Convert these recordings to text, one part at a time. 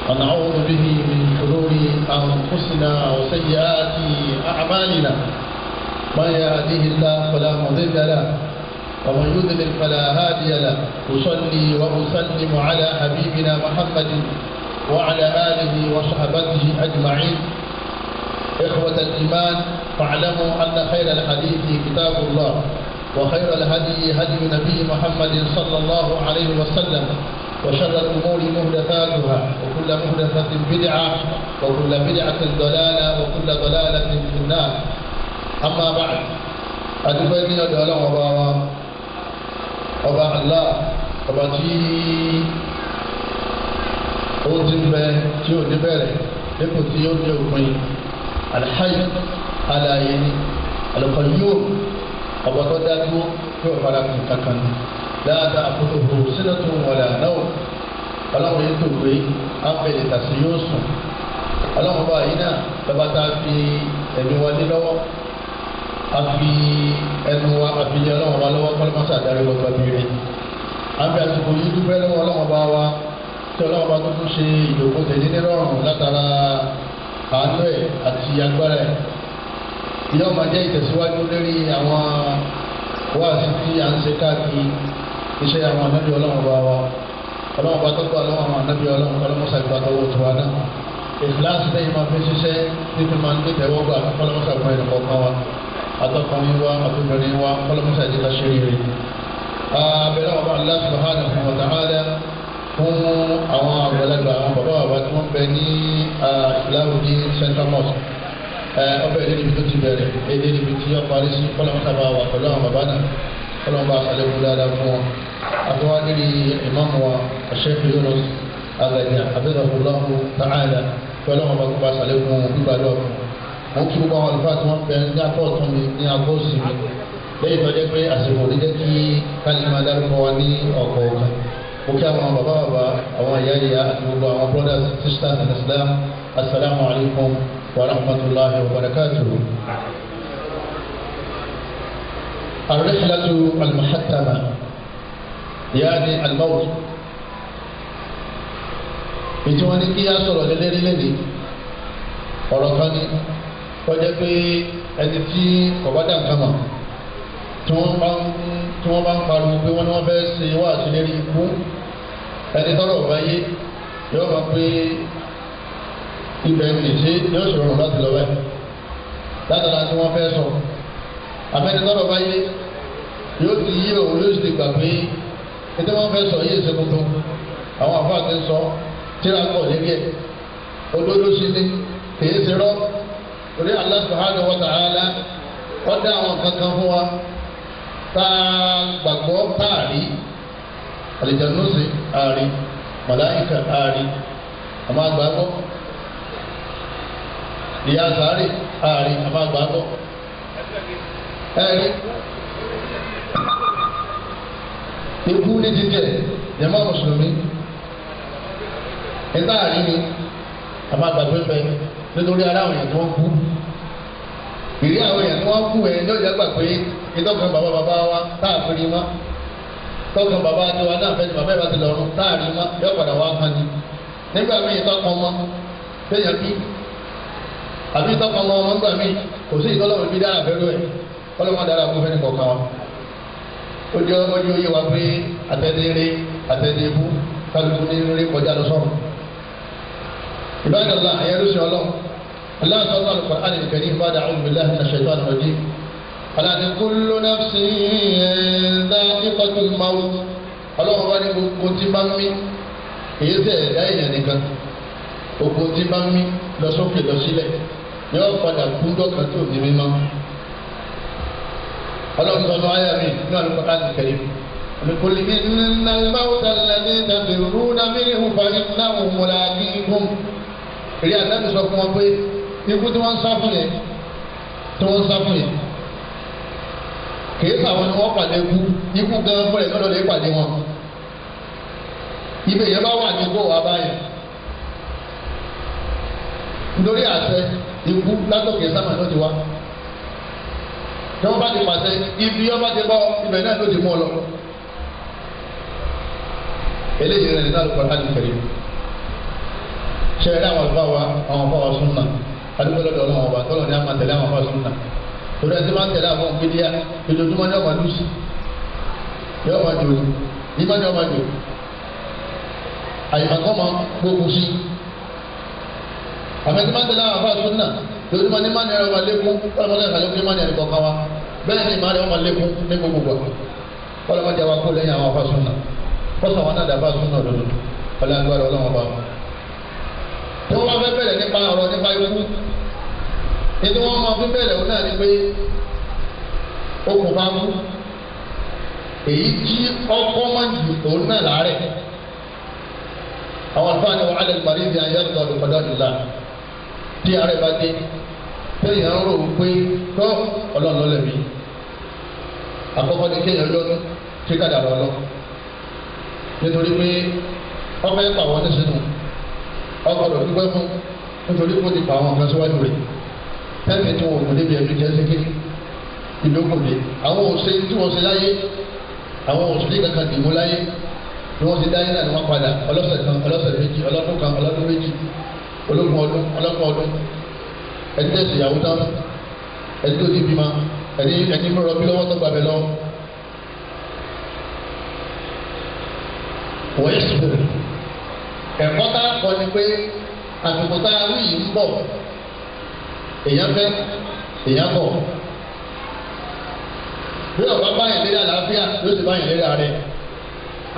ونعوذ به من شرور أنفسنا وسيئات أعمالنا من يهده الله فلا مضل له ومن يضلل فلا هادي له أصلي وأسلم على حبيبنا محمد وعلى آله وصحبه أجمعين. إخوة الإيمان فاعلموا أن خير الحديث كتاب الله وخير الهدي هدي نبي محمد صلى الله عليه وسلم وشر الأمور محدثاتها وكل محدثة بدعة وكل بدعة ضلالة وكل ضلالة في النار. أما بعد أدبني أدعو ọba Allah ọba tí ó ti bẹ tí ó ní bẹ̀rẹ̀ dípò tí ó ní òpin Al-Hayy alaye ni Al-Qayyum ọba tó dájú tí ó fara kàn kankan la ta'khudhuhu sinatun wala nawm ọlọ́run yìí tó gbé ápẹ̀lẹ̀ tàṣí yóò sùn ọlọ́run bá yìí náà lọ́ba tá a fi ẹ̀mí wa ní lọ́wọ́ afi ẹnu wa àfijẹ ọlọ́wọ́n wa lọ́wọ́ kọ́lọ́mọ́sá darí lọ́gbà bìrì àbí àsìkò yìí dúpẹ́ lọ́wọ́ ọlọ́wọ́n bá wa tí ọlọ́wọ́n bá tó tún ṣe ìdòkó tẹ̀lé nírọ̀rùn látara àánú ẹ̀ àti agbára ẹ̀ ìyá ọmọ jẹ́ ìtẹ̀síwájú lórí àwọn wáàsí tí à ń ṣe káàkiri iṣẹ́ àwọn anábì ọlọ́wọ́n bá wa ọlọ́wọ́n bá tọ́gbà ọlọ́wọ́n àwọn anábì ọlọ́wọ́n kọ́lọ́mọ́sá ìgbàgbọ́ tiwa náà ìfìlàsì lẹ́yìn máa fi ṣiṣẹ́ títí máa ń gbé tẹ̀wọ́gbà kọ́lọ́mọ́sá ìgbà ẹ̀dọ̀kọ̀ọ̀kan wa atọkùnrin wa àtúbẹ̀rẹ̀ wa kọlọmọsá ìdíkà ṣeré abẹ́rẹ́ ọba Allah subhanahu wa ta'ala fún àwọn àgbàlagbà àwọn bàbá bàbá tí wọ́n bẹ ní Islahudeen Central Mosque ọbẹ̀ èdè níbi tó ti bẹ̀rẹ̀ èdè níbi tí ó parí sí kọlọmọsá bá wà pẹ̀lú àwọn bàbá náà kọlọmọsá àṣàlẹ̀kùn dáadáa fún wọn àtọwádìrí ìmáàmù wa Sheikh Yunus Agadi abẹ́rẹ́ ta'ala kọlọmọsá kó bá àṣàlẹ̀kùn gbígbàdúrà fún wọn kí gbogbo àwọn àlùfáà tí wọ́n bẹ ní apá ọ̀tún mi ní apá òsì mi lẹ́yìn tó jẹ́ pé àsìkò ní jẹ́ kí kálímà dárúkọ wa ní ọ̀kọ̀ọ̀kan mo kí àwọn bàbá bàbá àwọn ìyá ìyá àti gbogbo àwọn brothers sisters in Islam assalamu alaikum wa rahmatullahi wa barakatuhu. الرحلة المحتمة يعني الموت ìtúwọ́ni kí á sọ̀rọ̀ lélẹ́rìí ọ̀rọ̀ kan ní kọjá pé ẹni tí kọ̀bádà nǹkan mọ̀ tí wọ́n bá ń pariwo pé wọ́n ní wọ́n fẹ́ ṣe wá àtìlérí ikú ẹni tọ́rọ̀ báyé yóò máa pé ibẹ̀ ń lèṣe yóò ṣòro láti lọ bẹ́ẹ̀ látara tí wọ́n fẹ́ sọ àmẹ́ni tọ́rọ̀ báyé yóò ti yí òun ló sì gbà pé ẹni wọ́n fẹ́ sọ yìí ṣe tuntun àwọn àfáà ti sọ tíra pọ̀ lérí ẹ̀ olódó sí ni kìí ṣe rọ́ torí Allah subhanahu wa ta'ala wọ́n dá àwọn kankan fún wa tá a gbàgbọ́ táàrí àlìjànúsì àárí màláìkà àárí àmọ́ àgbàgbọ́ ìyá sáré àárí àmọ́ àgbàgbọ́ ẹ̀rí ikú ní jíjẹ jàmá mùsùlùmí ìtaàrí ni àmọ́ àgbàgbọ́ bẹ́ẹ̀ nítorí ara àwọn èèyàn tí wọ́n kú ìrí àwọn èèyàn tí wọ́n kú ẹ̀ ní ọjà gbà pé ìtọ́kàn bàbá wa táàfin mọ́ tọ́kàn bàbá tiwa náà fẹ́ ni bàbá ìbá ti lọ́rùn táàrin mọ́ yọ padà wá kan ni nígbà míì ìtọ́kàn ọmọ téèyàn bí àbí ìtọ́kàn ọmọ ńgbà míì kò sí ìtọ́lọ́mọ bí dára fẹ́rù ẹ̀ ọlọ́mọ dára fún fẹ́ni kọ̀ọ̀kan wa ó jẹ́ ọmọdé oyé wa pé àtẹ̀dẹ́rẹ́ àtẹ̀dẹ́bú kálukú ní rí kọjá lọ sọ́run ìbáraẹ̀dọ́lá ayélujára ọlọ́run الله سبحانه القرآن الكريم بعد أعوذ بالله من الشيطان الرجيم ألا كل نفس ذائقة الموت ọlọ́run bá ní gbogbo tí bá ń mí èyí tẹ̀ ẹ̀dá èèyàn nìkan gbogbo tí bá ń mí lọ sókè lọ sílẹ̀ yóò padà kú dọ́kan tó ní mímọ́ ọlọ́run sọ̀rọ̀ ayé mi ní Al-Qur'an Al-Karim olùkọ́lé inna al-mawta alladhi tafirruna minhu fa innahu mulaqikum èrè àtàkùn sọ fún wọn pé ikú tí wọ́n ń sá fún yẹn kìí sàwọn ni wọ́n pàdé ikú gan fún ẹ̀ lọ́dọ̀ lè pàdé wọn ibẹ̀ yẹn bá wà ní kó wà báyìí nítorí àṣẹ ikú látòkè sámà ló ti wá tí wọ́n bá ti pàṣẹ ibi ọba ti bọ́ ibẹ̀ náà ló ti mú ọ lọ eléyìí rẹ̀ nínú Al-Qur'an Al-Karim ṣẹlẹ̀ àwọn àlùfáà wa àwọn àfáà wa súnà adúgbò lọ́dọ̀ Ọlọ́run ọba tọ́lọ̀ ní a máa tẹ̀lé àwọn àfáà súnà torí ẹni tí máa ń tẹ̀lé àwọn òkèdíyà ojoojúmọ́ ní ọmọ lùsì yóò máa jò nígbà ní ọmọ jò àyìnbó máa gbógun sí àmọ́ ẹni tí máa ń tẹ̀lé àwọn àfáà súnà ojoojúmọ́ ní máa ń ẹ̀rọ máa lékún ọlọ́mọdé àkàlẹ́ ní máa ń ẹ̀rọ kọ̀ọ̀kan wa bẹ́ẹ̀ ni ìmáàlẹ́ ọmọ lékún ní gbogbo ọlọ́mọdé àwa kó lẹ́yìn àwọn àfáà súnà kọ́sọ̀ àwọn náà dàbà súnà lọ́dọ̀ ọlọ́gbàrá ọlọ́wọ́n bá wọn. tí wọ́n bá fẹ́ bẹ̀rẹ̀ nípa ọ̀rọ̀ nípa ikú ètò wọn máa fi bẹ̀rẹ̀ wọn náà ni pé okùnfà kú èyí tí ọkọ̀ máa ń jù òun náà láàárẹ̀ àwọn àlùfáà ni wọ́n á lè parí ibi ayé àti ọ̀dọ̀ padà nílá tí àárẹ̀ bá dé téèyàn ń rò pé tó ọlọ́run ló lẹ̀mí àkọ́kọ́ ni kéèyàn lọ́nu tí kàdà rọ̀ lọ nítorí pé ọbẹ̀ pàwọn ní sínú ọgbọ̀dọ̀ dúpẹ́ fún nítorí kó ti pa àwọn kan síwájú rẹ̀ tẹ́lẹ̀ tí wọn ò débi ẹ̀mí jẹ́ sékè ìdókòdè àwọn òṣè tí wọ́n ṣe láyé àwọn òṣèlú kankan dìbò láyé ni wọ́n ti dáyé náà ni wọ́n padà ọlọ́sẹ̀ kan ọlọ́sẹ̀ méjì ọlọ́dún kan ọlọ́dún méjì ológun ọdún ọlọ́pàá ọdún ẹni tẹ̀sí ìyàwó tán ẹni tó ti bímọ ẹni mú rọbí lọ́wọ́ tó gbàgbé lọ. wọ́n yẹ sùpèrè ẹ̀kọ́ tá a kọ́ ni pé àsìkò tá a wí yìí ń bọ̀ èèyàn fẹ́ èèyàn bọ̀ bí ọba báyìí lérí àlàáfíà ló sì báyìí lérí ààrẹ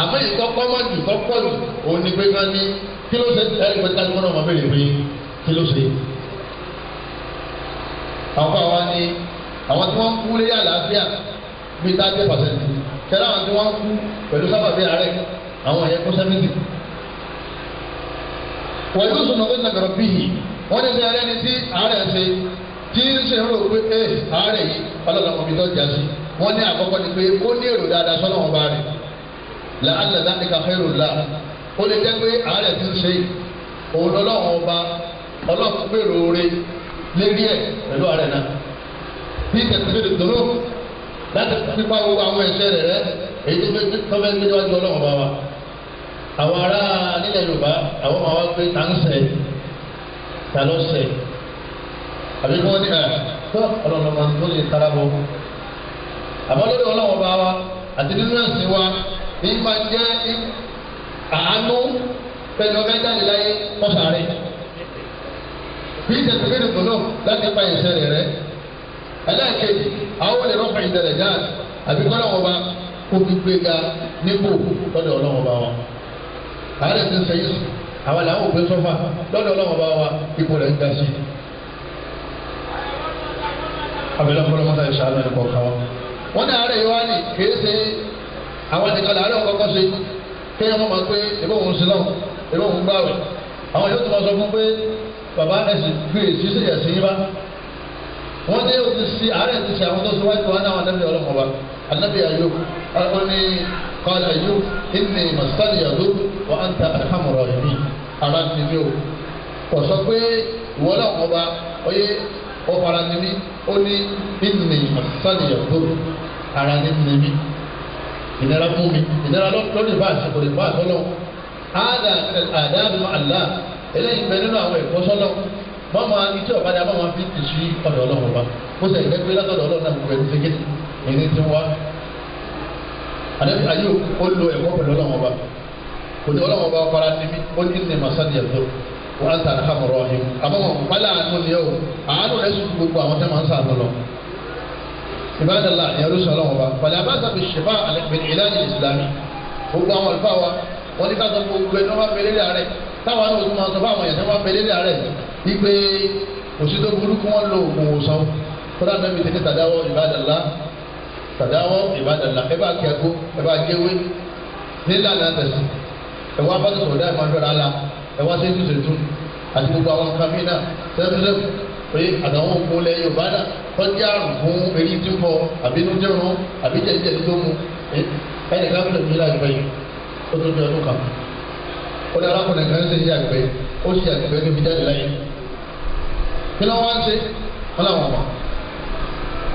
àmọ́ ìtọ́kọ́ mọ́ jù tọ́kọ́ jù òun ni pé wọ́n ní kí ló ṣe ẹ̀rí pé kájú mọ́nà ọmọ bẹ̀rẹ̀ pé kí ló ṣe. àwọn fún àwa ni àwọn tí wọ́n kú lérí àlàáfíà bíi 30% kẹ́lá àwọn tí wọ́n kú pẹ̀lú sábàbí ààrẹ àwọn ẹ̀yẹ kó 70. wọ́n yóò sọ̀nà pé nàgàrọ̀ bíi wọ́n ní sẹ́yìn ẹni tí ààrẹ ṣe tí ń ṣe rò pé ààrẹ yìí ọlọ́lọ́mọ mi tó jà sí wọ́n ní àkọ́kọ́ ni pé ó ní èrò dáadáa sọ́nà wọn bá rẹ̀ làálà dáníkà fẹ́rù là ó lè jẹ́ pé ààrẹ ti ń ṣe òun lọ́lọ́wọ́n ọba ọlọ́run gbèrò rẹ̀ lérí ẹ̀ pẹ̀lú ààrẹ náà bí tẹ̀síbìrì dòró láti pípa gbogbo àwọn ẹ̀ṣẹ̀ rẹ̀ èyí tó fẹ́ gbé níwájú ọlọ́run ọba wa àwọn ará nílẹ̀ Yorùbá àwọn máa wá pé ta ń ṣẹ̀ ta ló ṣẹ̀ àbí kí wọ́n ní tó ọlọ́run ọba tó lè tara bọ̀ àmọ́ lórí ọlọ́run ọba wa àti nínú ẹ̀sìn wa ní máa jẹ́ àánú pẹ̀lú ọ̀gá jáde láyé kọ́sàárẹ̀ bí tẹ̀síkẹ́rì kùnú láti pa ìṣẹ̀lẹ̀ rẹ̀ ẹlẹ́ẹ̀kejì àwọn olè rọ́pò ìdẹ̀rẹ̀ jáde àbí kọ́lọ́run ọba kó fi gbéga nípò lọ́dọ̀ ọlọ́run ọba wa àárẹ̀ ti ń sẹ́yìn sùn àwọn làwọn òpin sọ́fà lọ́dọ̀ ọlọ́run ọba wa ipò rẹ̀ ń ga sí abẹ́lẹ́ ọ̀pọ̀lọpọ̀ ìṣàlọ́ ẹ̀kọ́ kan wọ́n ní àárẹ̀ yìí wá ní kìí ṣe àwọn nìkan làárẹ̀ ọ̀kọ́kọ́ ṣe kéèyàn mọ̀ máa pé ebó òun sílọ̀ ebó òun gbààwẹ̀ àwọn yóò tún máa sọ fún pé bàbá ẹ̀sìn gbé èsì sí ẹ̀sìn yín bá wọ́n ní o ti ṣe àárẹ̀ ti ṣe àwọn tó ṣíwájú wa náà anábì ọlọ́mọba anábì Ayub ó ní qala Ayub inni masani yadu wa anta arhamur rahimin ara ti ní o kò sọ pé ìwọ ọlọ́mọba oyè ọ̀fara ni mí ó ní inni masani yadu ara ní mi ìnira fún mi ìnira lórí bá àsìkò lè bá àsọlọ àdáàbò àlá eléyìí bẹ nínú àwọn ẹ̀kọ́ sọlọ mọ́mọ́ ìtí ọ̀kadà mọ́mọ́ fi ti sí ọ̀dọ̀ ọlọ́run ọba ó sì ẹ̀gbẹ́ pé látọ̀dọ̀ ọlọ́run náà gbogbo ẹni ṣẹ́gẹ́ ẹni tí wá ayé ó lo ẹ̀kọ́ pẹ̀lú ọlọ́run ọba kò ní ọlọ́run ọba fara ní mi ó ní ní masani yàtọ̀ wọn á tàn án mọ̀rọ̀ ọ̀hìn àbọ̀mọ̀ pálá àánú ni ó àánú rẹ̀ sùn gbogbo àwọn tẹ́ máa ń sàánú lọ. Ibadallah ni ọdún sọlọ́wọ́ ọba pàlẹ́ abáṣà fi ṣèfà àlẹ́gbẹ̀ẹ́ ìlànà ìsìlámì gbogbo àwọn àlùfáà wa wọ́n ní ká sọ gbogbo ẹni wọ́n bá fẹ́ lérí àárẹ̀ táwọn náà tún máa sọ fún àwọn èèyàn tí wọ́n bá fẹ́ lérí àárẹ̀ wípé òsì tó burúkú wọn lo oògùn òsàn kódà mẹ́bi tẹ́tẹ́ tàdáwọ́ Ibadallah ẹ bá kẹ́kọ̀ọ́ ẹ bá gẹ́wé nílànà tẹ̀sí ẹ wá bá sọ̀rọ̀ dáì máa fẹ́ra la ẹ wá sí ìtúsètú àti gbogbo àwọn kàmínà sẹ́fúnṣẹ́fù pé àtàwọn òkú lẹ Yorùbá náà tọ́jú àrùn fún eré tí ń fọ àbínújẹ́rún àbíjẹ́jẹ́ tó mú ẹnì kan fún ìpínlẹ̀ àgbẹ̀ yìí ó tó di ọdún kan ó ní arákùnrin kan ṣe àgbẹ̀ ó ṣe àgbẹ̀ níbi jáde láyé kí ló wá ń ṣe wọn làwọn ọmọ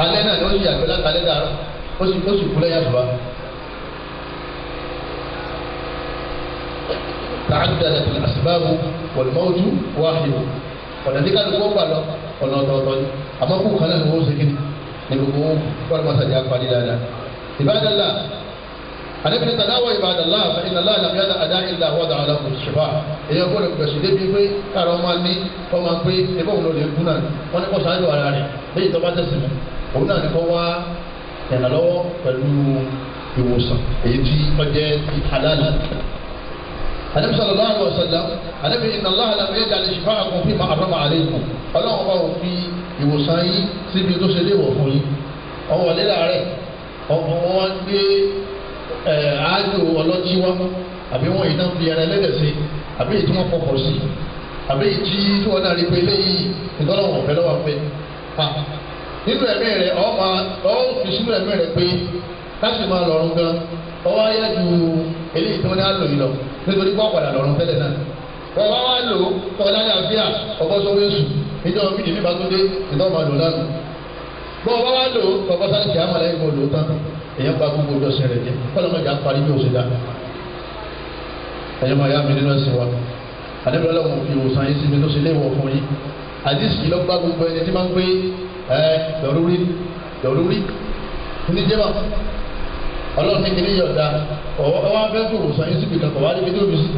alẹ́ náà ni ó ṣe àgbẹ̀ látàlẹ́ dàrú ó sì kú lẹ́yìn àtúbà تعددت الأسباب wal-mawtu wahid ọ̀nà tí kálukú gbà lọ ọ̀nà ọ̀tọ̀ọ̀tọ̀ ni àmọ́ kó kan náà ni wọ́n ṣe kí ni gbogbo wọn máa ṣàjà pàdé dáadáa. Ibadallah àdébìnrin tàdáwọ̀ ibadallah fa inna Allah lam yada àdá illa wada'a lahu shifa èyí ọgbọ́n gbèsè débi pé káàrọ̀ máa ní kọ́ máa pé ẹgbẹ́ òun ló lè kú náà wọ́n ní kó ṣáájú ara rẹ̀ lẹ́yìn tó bá tẹ̀sí mọ́ òun náà ní kó wá ìrànlọ́wọ́ pẹ̀lú ìwòsàn èyí tí ọjẹ́ ti halal. Ànábì sallallahu alaihi wasallam ànábì inna Allah lam yaj'al shifa'akum fima harrama alaykum ọlọ́run bá wọ́n fi ìwòsàn yín síbi tó ṣe léwọ̀ fún yín ọwọ́ lílà rẹ̀ wọ́n gbé àájò ọlọ́jí wá àbí wọ́n ìdán fi ẹran ẹlẹ́dẹ̀ sí àbí èyí tí wọ́n fọkọ̀ sí àbí èyí tí wọ́n náà rí pé eléyìí ìtọ́lọ́wọ̀n ọ̀fẹ́ lọ́wọ́ fẹ́ nínú ẹ̀mí rẹ̀ ọ́ fi sínú ẹ̀mí rẹ̀ pé káṣí máa lọ́rùn gan ọwọ́ ayé ju eléyìí tí wọ́n ní á lò yìí lọ nítorí pọ́ padà lọ́rùn tẹ́lẹ̀ náà wọ́n wá wá lò tọ́lá ní àfíà ọkọ̀ sọ́wọ́ èṣù níjọ́ fídì nípa tó dé ìtọ́ máa lò lánàá bọ́ọ̀ wá wá lò tọ́kọ́ sáré kí á máa lẹ́yìn kó lò tán èyàn bá gbogbo ọjọ́ rẹ̀ jẹ́ kọ́lọ́mọjà parí bí òṣèlú ẹ̀yọ́ máa yá mi nínú ẹ̀sìn wa àdébìrẹ́lẹ́ wọn fi ìwòsàn yín síbi tó ṣe léwọ̀ fún yín àdìsí ló gbá gbogbo ẹni tí máa ń gbé lọ́rùrí ní jẹ́mà ọlọ́run ní kíní yọ̀ọ̀dá ọwọ́ fẹ́ fi ìwòsàn yín síbi kankan wá níbi tó fi sí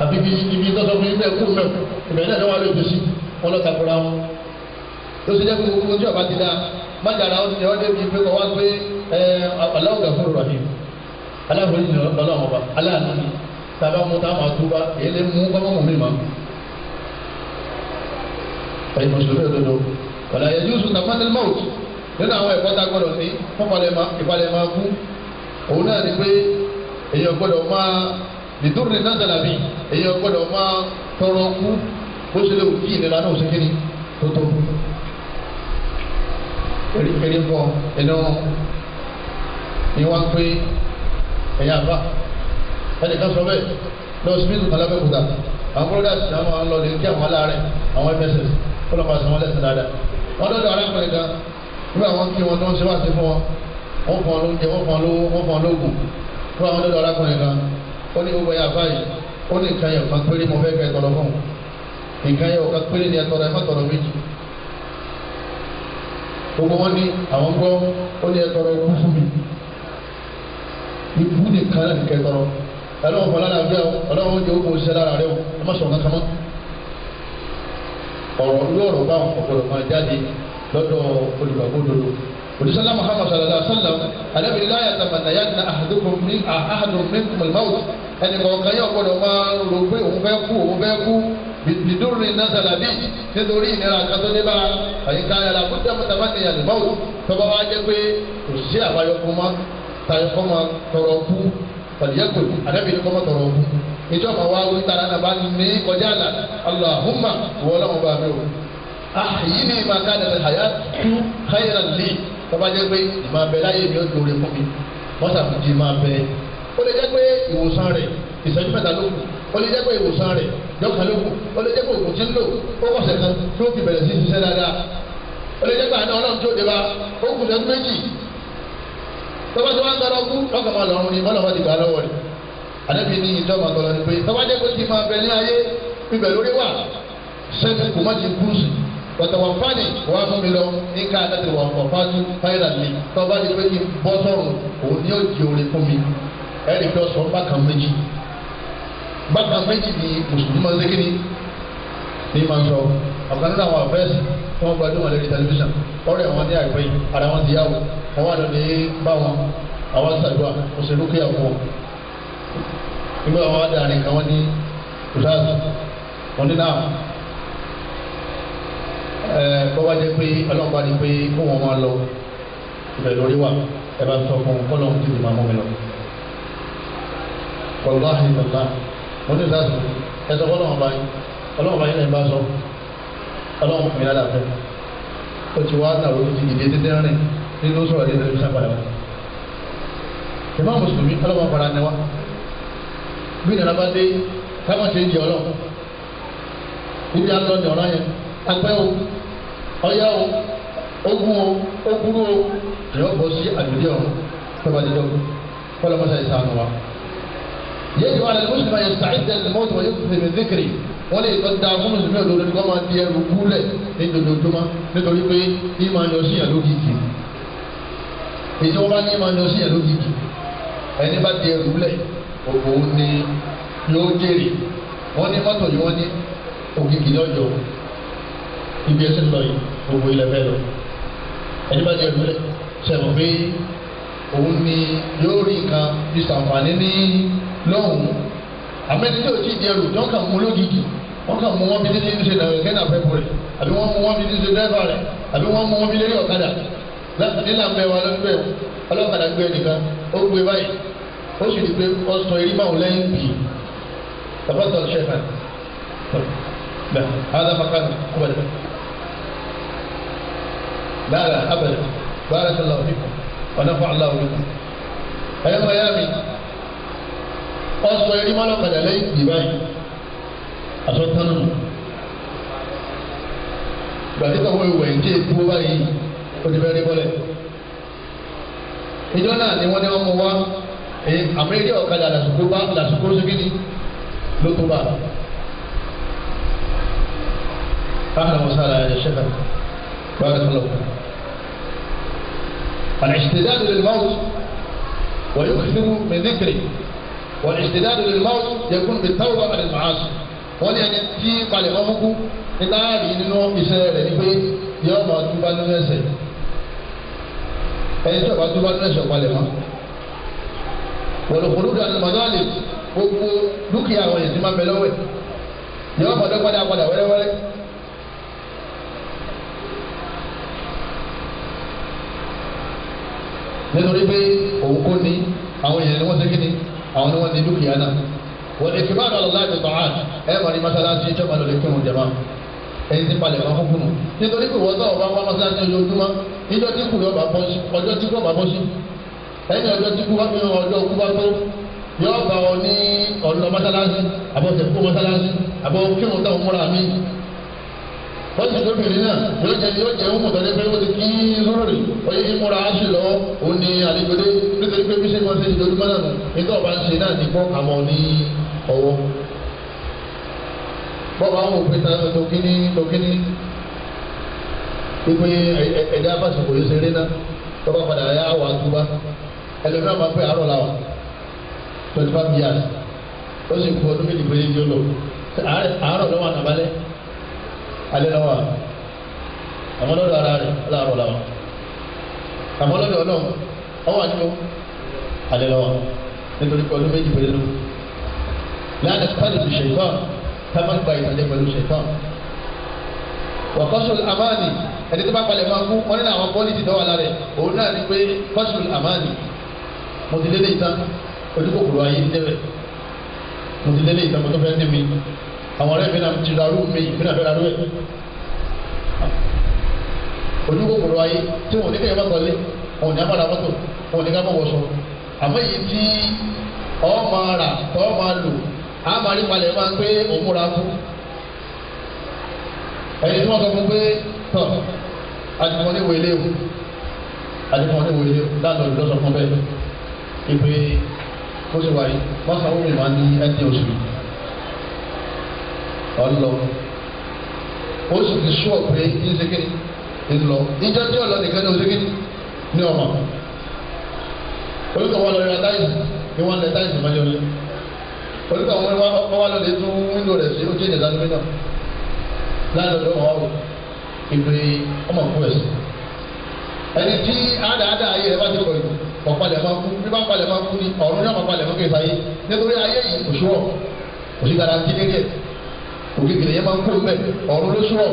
àbí ibi tó sọ fún yín bẹ́ẹ̀ kú mẹ́ ìbẹ̀rẹ̀ náà wà lóde sí wọn lọ́ta kura wọn ló ṣe jẹ́ gbogbo ojú ọba ti dá májàra ó ti yọ ọ́ débi pé kọ́ wá gbé Allahu Ghafurur Rahim aláwọ̀ yìí lọ́lọ́wọ́ ọba aláàánú ni tàbá mú táwọn àtúbá èyí lè mú kọ́mọ́mù mi mọ́ ẹ̀yin mùsùlùmí òdodo wala yajuzu tamanul maut nínú àwọn ẹ̀kọ́ tá a gbọ́dọ̀ ní ìpalẹ̀ máa kú òun náà ni pé èyàn gbọ́dọ̀ máa nítorí nazala bi èyàn gbọ́dọ̀ máa tọrọ kú bó ṣe lè wù kí ìnira náà ṣe kíni tó tó èrè fọ ẹnu ni wọ́n pé ẹ̀yà àbá ẹnìkan sọ bẹ́ẹ̀ lọ síbítù kalábẹ́kúta àwọn brothers náà máa ń lọ lè kí àwọn aláàárẹ̀ àwọn mss kó lọ́ọ́ máa sọ wọn lẹ́sìn dáadáa wọ́n lọ́dọ̀ arákùnrin kan nígbà wọn kí wọn tó ń ṣe wá sí fún wọn wọ́n fún wọn lóúnjẹ wọ́n fún wọn lóògùn fún àwọn lọ́dọ̀ arákùnrin kan ó ní gbogbo ẹ̀yà báyìí ó ní nǹkan yẹn kan péré mo fẹ́ kẹ́ tọrọ fún nǹkan yẹn kan péré ni ẹ tọrọ ẹ má tọrọ méjì gbogbo wọn ní àwọn gbọ́ ó ní ẹ tọrọ ikú fún mi ikú nìkan náà nìkẹ́ tọrọ ọlọ́wọ́ fọlá náà gbé ọlọ́wọ́ jẹ́ ogun òṣìṣẹ́ lára rẹ o ẹ má sọ̀rọ̀ kankan mọ́ ọ̀rọ̀ lóòrò báwọn ọ̀pọ̀lọpọ̀ máa jáde lọ́dọ̀ olùgbàgbọ́ dodo òdìsọ́lá Muhammad sallallahu alaihi wa sallam alábìrì láyà tàbàtà yá ní ahadun minkum al-maut ẹnì kọ̀ọ̀kan yóò gbọ́dọ̀ máa rò pé òun fẹ́ kú bìdúrin nazala bí nítorí ìnira kátó níbà àyíká yàrá kó tẹ́mọ̀tàbá ní yàrá ìmáwò tọ́ba wa jẹ́ pé òṣìṣẹ́ àbáyọ fún ma tàyẹ fún ma tọrọ kú pàdéyàgbò àdébìnrin kọ́ ma tọrọ kú ìjọba wa wí tara náà bá ní kọjá àlà Allahumma wọlọ́wọ́ bá mi o àyíní ma ká dẹ̀ àyà tú khayran li tọ́ba jẹ́ pé ìmọ̀ abẹ láyé mi ó dòre fún mi wọ́n sàfihàn ìmọ̀ abẹ ó lè jẹ́ pé ìwòsàn rẹ̀ ìṣẹ́jú mẹ́ta ló kù ó lè jẹ́ pé ìwòsàn rẹ̀ yọkàn ló kù ó lè jẹ́ pé òkú tí ń lò ó kọ̀sẹ̀ kan tí ó fi bẹ̀rẹ̀ sí ṣiṣẹ́ dáadáa ó lè jẹ́ pé àná ọlọ́run tó dé bá ó kù lẹ́nu méjì tọ́ba tí wọ́n ń tọrọ kú lọ́kàn máa lọ́rùn ni mọ́nà wọn ti gbà lọ́wọ́ rẹ̀ àdébí ní ìjọba tọrọ ni pé tọ́ba jẹ́ pé kí n máa bẹ ní ayé ibẹ̀ lórí wà sẹ́kù kò má ti kú sí wọ́tọ̀wọ̀ fani wọ́n á fún mi lọ ní ká àtàtì wọ́n kọ̀ fájú fáyìlà mi tọ́ba ti pé kí n bọ́ sọ̀rùn òun ni ó di oore fún mi ẹ̀rí pé ọ̀sán bákan méjì ni mùsùlùmí máa ń sékìní ní máa ń sọ ọ̀kan nínú àwọn àfẹ́sì tí wọ́n gbajúmọ̀ lórí tẹlifíṣàn ọ̀rẹ́ wọn ní àìpẹ́ yìí ara wọn ti yáwó wọn wà lóde bá wọn àwọn sàdúrà òṣèlú kéyàwó wọn nígbà wọn wá dáa nìkan wọn ní kùsáàsì wọn ní náà bọ́wá jẹ́ pé ọlọ́pàá ni pé kó wọn máa lọ ibẹ̀ lórí wà ẹ bá sọ fún kọ́lọ́hún tí kò máa mú mi lọ. wàlúwàhí bàbá wọ́n ní sáàsì ẹ̀sọ́ ọlọ́run bá yín lẹ́yìn bá sọ ọlọ́run fún mi lára fẹ́ ó ti wá náà lórí ti ìdí títí rìn nínú sọ̀rọ̀ ní ẹ̀rọ ìṣàpàdé wa. ìmọ̀ mùsùlùmí ọlọ́run fara ni wa bí ìnira bá dé káwọn ṣe ń jẹ ọlọ́run ibi alọ́ ni ọ̀rọ̀ yẹn agbẹ́ o ọyá o ogun o ogun o ìyọ́ bọ́ sí àgbèdè ọ̀run tó bá dé dọ́gbọ́n kọ́lọ́mọṣẹ́ ìsànù wa. يجب على المسلم أن يستعد للموت ويكثر من ذكره wọ́n lè tọ́ da fún mùsùlùmí òdodo tí wọ́n máa di ẹrù kúlẹ̀ ní dojoojúmọ́ nítorí pé ní máa yọ síyàn lógìkì èyí tí wọ́n bá ní máa yọ síyàn lógìkì ẹni bá di ẹrù kúlẹ̀ òun ni yóò jèrè wọ́n ní mọ́tò yìí wọ́n ní ògìkì lọ́jọ́ ibi ẹsẹ̀ lọ yìí gbogbo ilẹ̀ bẹ́ẹ̀ lọ ẹni bá di ẹrù kúlẹ̀ sẹ́wọ̀n pé òun ni yóò rí nǹkan fi ṣàǹfààní ní lọ́hùn-ún àmẹ́ni tí o ti di ẹrù tí wọ́n kàn mú lógìkì wọ́n kàn mú wọn bí títí ṣe dàgbẹ́ kẹ́nà pẹ́pù rẹ̀ àbí wọ́n mú wọn bí títí ṣe dẹ́fà rẹ̀ àbí wọ́n mú wọn bí lérí ọ̀kadà nílà ń bẹ wa lọ́gbẹ́ ọlọ́kadà gbé nìkan ó gbé báyìí ó sì di pé ó sọ eré báwọn lẹ́yìn bì í bàbá sọ̀rọ̀ ṣẹ́fà لا هذا مكان أبدا لا أبدا بارك الله فيكم ونفع الله بكم أيها يامي ọsọ ẹni máa lọ́kadà lẹ́yìn ìdí báyìí asọ́tánù gbàdúrà wọ́n ìwẹ̀ ń jẹ́ èkó báyìí ó ti fẹ́ rí bọ́lẹ̀ ìjọ náà ni wọ́n ní wọ́n mú wá àmẹ́rí ọ̀kadà làsìkò sígìdì ló tó bá أهلا وسهلا يا شيخ بارك الله فيك الاستعداد للموت ويكثر من ذكره والاستعداد للموت يكون بالتوبة عن المعاصي wọ́n ní ẹni tí palẹ̀mọ́ mú kú nígbà rí nínú iṣẹ́ rẹ̀ ní pé yóò máa túbá nínú ẹ̀ṣẹ̀ ẹni tí ó bá túbá nínú ẹ̀ṣẹ̀ palẹ̀mọ́ wọ̀lọ̀kọ̀lù dànù mọ̀dọ́lì gbogbo dúkìá àwọn èèyàn tí máa bẹ lọ́wọ́ ẹ̀ yóò máa dọ́ padà wẹ́rẹ́wẹ́rẹ́ nítorí pé òun kò ní àwọn èèyàn ni wọ́n ṣe kí ni àwọn ni wọ́n ní dúkìá náà wọ́n lè fi bá àdàlọ́ láti tọ́ àt ẹ̀ mọ̀ ní masalasi ìjọba ló lè kírun jẹ̀má ẹni tí palẹ̀ máa fún kùnú nítorí pé wọ́n sọ ọba wọn masalasi ojoojúmọ́ níjọ́ tí kù yọba bọ́ sí ọjọ́ tí kù ọba bọ́ sí ẹni ọjọ́ tí kù wá fi hàn ọjọ́ kú bá tó yọ bá ọ ní ọ̀nà masalasi àbọ̀ tẹ̀ kú masalasi àbọ̀ kírun táwọn múra mi wọ́n ti tóbìnrin náà yóò jẹ́ ohun tọ́jú pé ó ti kí lórí oyè ìmúra aṣọ lọ ó ní àlejòdè nítorí pé bí ṣe wọ́n ṣe ìdójúmọ́ náà nù nígbà ọba ń ṣe náà ní kọ́ àmọ́ ní ọwọ́. bọ́ọ̀bù àwọn òpin tán tókíní pípé ẹ̀dá abáṣepọ̀ yóò ṣeré náà tọ́ba padà yá wà túbá ẹlòmíràn máa pé àárọ̀ làwà 25 years ó sì kú ọdún méjì péré ní ó lò àárọ̀ lọ́wọ́ àtàbálẹ̀ alẹ́ lọ́wọ́ àmọ́ lọ́dọ̀ ara rẹ̀ láàárọ̀ làwọn àmọ́ lọ́dọ̀ ọlọ́run ọwọ́ àdúgbò alẹ́ lọ́wọ́ nítorí pé ọdún méjì péré ló láti pàdé fi ṣètọ́ táwọn gba ìtàjẹ pẹ̀lú ṣètọ́ wàkọ́sùl àmáàní ẹni tó bá palẹ̀ máa kú wọ́n nínú àwọn pọ́lìtì tó wà lára rẹ̀ òun náà ní pé kọ́sùl àmáàní mo ti lélẹ̀ ìtàn ojú kòkòrò ayé ń dẹ́rẹ̀ mo ti lélẹ̀ ìtàn mo tó fẹ́ ní mi àwọn ọ̀rẹ́ mi náà ti ra rú mi ìpínlẹ̀ fẹ́ ra rú ẹ̀ ojú kòkòrò ayé tí wọn ò ní kéèyàn bá tọ́lé wọn ò ní abára mọ́tò wọn ò ní ká mọ̀ wọ̀ṣọ àmọ́ èyí tí ọ máa rà tọ́ máa lò á máa rí palẹ̀ máa ń pé òun múra fún ẹni tí wọ́n sọ fún pé tọ́ adìmọ́ ní wọlé o adìmọ́ ní wọlé o dáná ìlú lọ́sọ̀ fún bẹ́ẹ̀ ìpè ó sì wáyé wọ́n sanwó mi máa ní ẹni oṣù ọlọ ó sì ti sọ pé ní sekiri ńlọ ìjọ tí ọlọ nìkan ní osekiri ní ọmọ olùkọ́ wọn lọ rí atáìsì ní wọn lẹ táìsì máa yọlẹ olùkọ́ wọn wá lọ lè tún wíńdò rẹ sí ojú ìdẹ̀dá lómi náà láàdọ̀dọ̀ wọn wò ìpè ọmọ fún ẹ̀sìn ẹni tí àdáadáa ayé rẹ bá ti kọ̀ yìí ọ̀pálẹ̀ máa kú bí bá palẹ̀ máa kú ní ọ̀run ní ọ̀pálẹ̀ máa kéésà yìí nítorí ayé yìí kò sùọ́ kò sí garanti lérí ẹ̀ òkèkèrè yẹn máa ń kó mbẹ ọ̀run ló sùọ́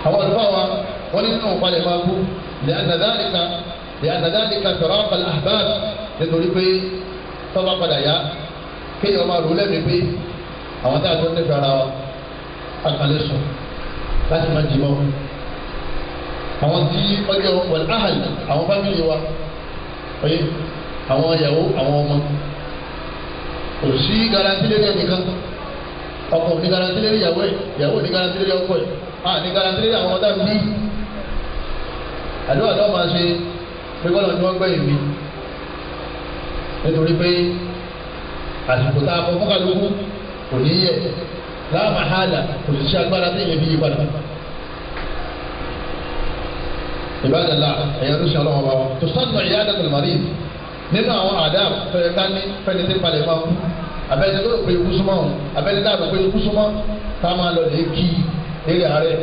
àwọn àlùfáà wa wọ́n ní nínú ọ̀pálẹ̀ máa kú lẹ́yìn àdàdàlíkà tọ̀rọ̀ àpàlẹ̀ àbáàd nítorí pé tọ́ba padà yá kéèyàn máa rò lẹ́mìí pé àwọn tí a tó ń tẹ̀fẹ̀ ara wa àkàlẹ̀ sùn láti máa jì mọ́ àwọn tí ọjọ́ wọ̀l áhàl àwọn fámìlì wa oye àwọn ìyàwó àwọn ọmọ kò sí garanti lérí ẹnìkan ọkọ ní garanti lérí ìyàwó ẹ ìyàwó ní garanti lérí ọkọ ẹ ní garanti lérí àwọn ọmọdé mi àdúrà tó máa ṣe pé kọ́nà ni wọ́n gbẹ̀yìn mi nítorí pé àsìkò tá a fọ fún kálukú kò ní yẹ láàmà hàlà kò sì ṣe agbára tí èyí fi yí padà. ìbádàlá ẹ̀yà ló ṣe ọlọ́wọ́ bá wa tó sọ́nà ìyá àdàtà lùmárì nínú àwọn àdáàbò fẹ́ẹ́ ká ní fẹ́ni tí palẹ̀ máa kú abẹ́ni tó pé ikú súnmọ́ òun abẹ́ni dáàbò pé ikú súnmọ́ ká máa lọ lè kí eré ààrẹ.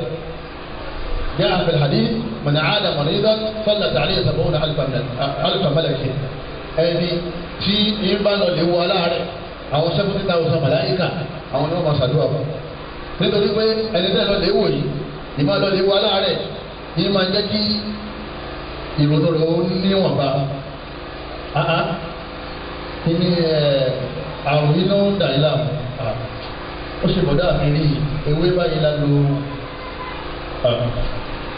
جاء في الحديث من عاد مريضا صلت عليه 70,000 ملك ẹni tí ń bá lọ lè wọ aláàárẹ̀ àwọn 70,000 màláíkà àwọn ni wọ́n máa ṣàdúrà fún nítorí pé ẹni tẹ́ lọ lè wò yìí ìmọ̀ lọ lè wọ aláàárẹ̀ yìí máa jẹ́ kí ìrònú rẹ̀ ó níwọ̀nba kíní àrùn yìí ló ń dà yìí láàmú ó ṣe bọ̀dá mi rí ewé báyìí lálo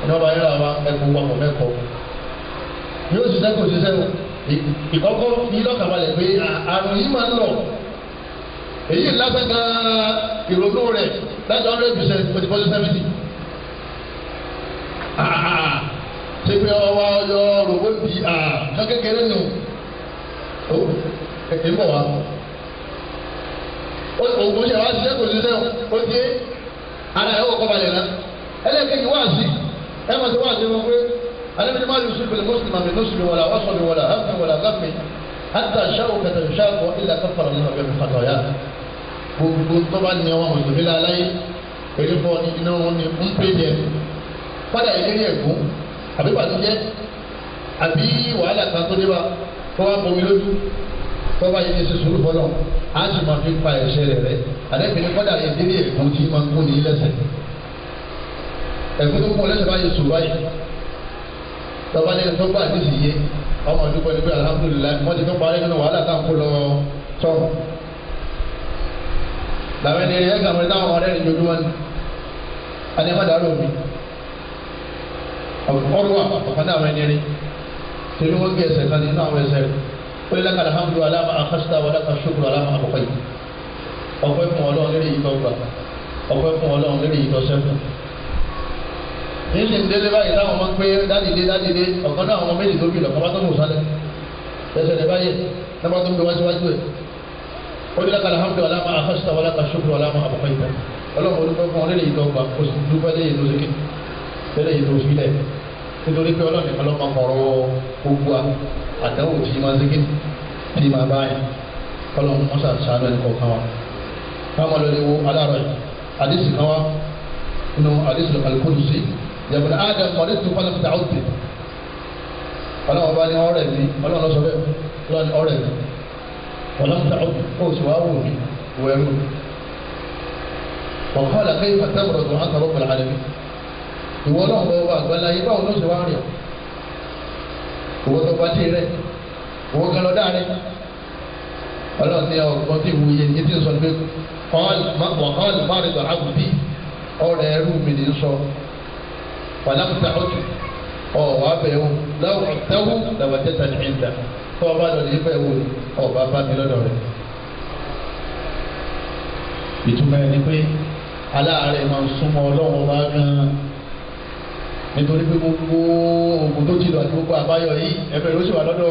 ọ̀nà ọba yẹn làwọn ẹ̀kọ́ papọ̀ mẹ́kọ̀ọ́ yóò ṣiṣẹ́ kò ṣiṣẹ́ o ìkọ́kọ́ ní lọ́kàbalẹ̀ pé àrùn yìí máa ń lọ èyí lásán gan ìrònú rẹ̀ láti 100% òtí 70. ṣé pé ọwọ́ ọyọ rògbò bíi kan kékeré nù ó èké ń bọ̀ wá òògùn ṣe wá ṣiṣẹ́ kò ṣiṣẹ́ ó dé ara ẹ̀ wò kọ́ balẹ̀ náà ẹlẹ́kẹ̀kẹ̀ wá sí ẹ̀ máa ṣe wá sí wọn pé. الذي ما يصيب المسلم من نصب ولا وصل ولا هم ولا غم حتى شوكة يشاق إلا كفر الله به خطاياه. gbogbo tó bá ní ọmọ mùsùlùmí láláyé èyí fọ ní iná wọn ní ń pè jẹ padà ìlérí ẹ̀gún àbí bàtújẹ àbí wàhálà kan tó débà tó wá bomi lójú tó bá yẹ ní ṣe sùúrù fọlọ á sì máa fi pa ẹ̀ṣẹ̀ rẹ̀ rẹ́ àdẹ́bìnrin padà ìlérí ẹ̀gún tí máa ń kún ní lẹ́sẹ̀ ẹ̀gún tó kún lẹ́sẹ̀ báyìí sùn báyìí tọ́ba ní tó bá àdìsí yé ọmọ dúpẹ́ ní pé alhamdulilayi wọ́n ti tó parí nínú wàhálà tá à ń kó lọ sọ́run. làwọn ènìyàn yẹn gàmọ́ táwọn ọmọdé rìn jojúmọ́ ni adémọ́dàrú mi ọ̀rùwà ọ̀kan náà àwọn ènìyàn tẹ̀lé wọ́n gé ẹsẹ̀ kan nínú àwọn ẹsẹ̀ rẹ̀ ó lé lákàtà hàmdu aláma akásítà wà lákà ṣùkúrù aláma àkọ́kọ́ yìí ọ̀pẹ́ fún ọlọ́run lérí ìtọ́gbà ọ̀pẹ́ fún ọlọ́run lérí ìtọ́sẹ́kù níṣẹ́ ìdílé báyìí táwọn máa ń pé dádìde ọ̀kan náà àwọn méjì tó bí lọ́kọ́ bá tó mú sálẹ̀ ẹsẹ̀ rẹ̀ báyìí náà bá tó ń gbé wájú ẹ̀ ó ní lákàlà hàmdu aláma àkásítà wà lákà ṣùkúrù aláma àkọ́kọ́ yìí ọlọ́run olùkọ́ fún ọlẹ́lẹ̀ yìí tó gbà kó sì dúpẹ́ lẹ́yìn tó sékè lẹ́lẹ̀ yìí tó sílẹ̀ nítorí pé ọlọ́run nìkan ló máa kọ̀rọ̀ gbogbo àdáwò tí máa sékè tí máa báyìí ọlọ́run mọ́sà sàánú ẹni kọ̀ọ̀kan wa káwọn lọ́lẹ́ wo aláàrọ̀ àdìsí kan wa nínú àdìsí al-Qudsi yabna Adam maritu falam ta'ud ọlọ́run bá ní ọ̀rẹ́ mi ọlọ́run lọ sọ bẹ́ẹ̀ ọlọ́run ní ọ̀rẹ́ mi falam ta'ud ó sì wá wò mí wẹ̀rù. وقال كيف تبرد عنك رب العالمين ìwọ náà bọ ọba àgbàlá yìí báwo ló ṣe wá rìn ìwọ tó bá dé rẹ ìwọ kan lọ dáre Ọlọ́run ní ọgbọ́n tí ìwú yẹ ní tí ń sọ pé wàhálà márùn ìgbà àgùbí ọ̀rẹ́ ẹrú mi ní sọ pàlámùtà ọjọ ọwọ abẹwò láwùjọ tẹwù làwàjẹta ní ìdá tó ọba lọ ní ìfẹ́ wò ọba bá mi lọ́dọ̀ rẹ̀ ìtumọ̀ ẹni pé aláàárẹ̀ máa ń súnmọ́ ọlọ́run bá gan-an nítorí pé gbogbo oògùn tó ti lọ àti gbogbo àbáyọ yìí ẹ̀fẹ̀ ló sì wà lọ́dọ̀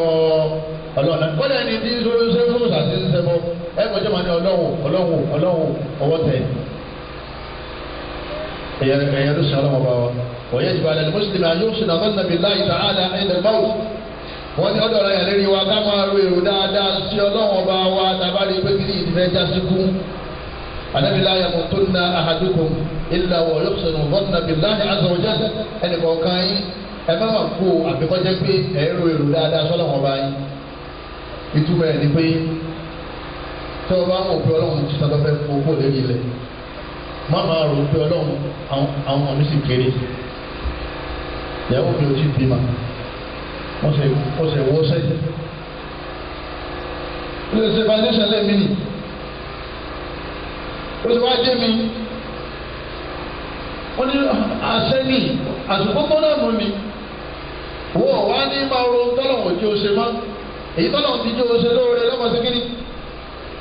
ọlọ́run náà kọ́lẹ̀ ní tí ṣe fún ṣàṣì ń sẹ́bọ̀ ẹ̀kọ́jọ́ máa ní ọlọ́run ọwọ́ tẹ̀ ẹ̀yẹ ló sì ọlọ́run bá wa wọ̀nyẹ́ ìgbà alẹ́ mùsùlùmí ayé ó sì nà lọ́nà bí láì ta'ala ẹ̀dẹ̀ báwò wọ́n ní ọ̀dọ̀ ọ̀rọ̀ yẹn lérí wa ká máa ro èrò dáadáa sí ọlọ́run bá wa tàbárí pé kí ni ìdìbẹ́ já sí kú anabi la yamutunna ahadukum illa wa yuhsinu dhanna billahi azza wa jalla ẹnì kọ̀ọ̀kan yín ẹ má máa kó àbíkọ́jẹ́ pé ẹ̀rọ èrò dáadáa sọ́lá wọn bá yín ìtumọ̀ ẹ̀ ni pé tí wọ́n bá ń wò pé ọlọ́run ti sábà fẹ́ fún owó lórí ilẹ̀ má máa rò pé ọlọ́run àwọn ọmọ mi sì kéré ìyàwó mi ò tí ì bímọ wọ́n ṣe wọ́ sẹ́yìn ó lè ṣe foundation lẹ́mìí nì ó ti wá jẹ́ mi wọ́n ní àṣẹ́ni àsìkò tó náà nù mí wọ́n wá ní máa ro tọ́lọ̀wọ̀n tí o ṣe má èyí tọ́lọ̀wọ̀n tí o ṣe lóore lọ́mọ sí kíní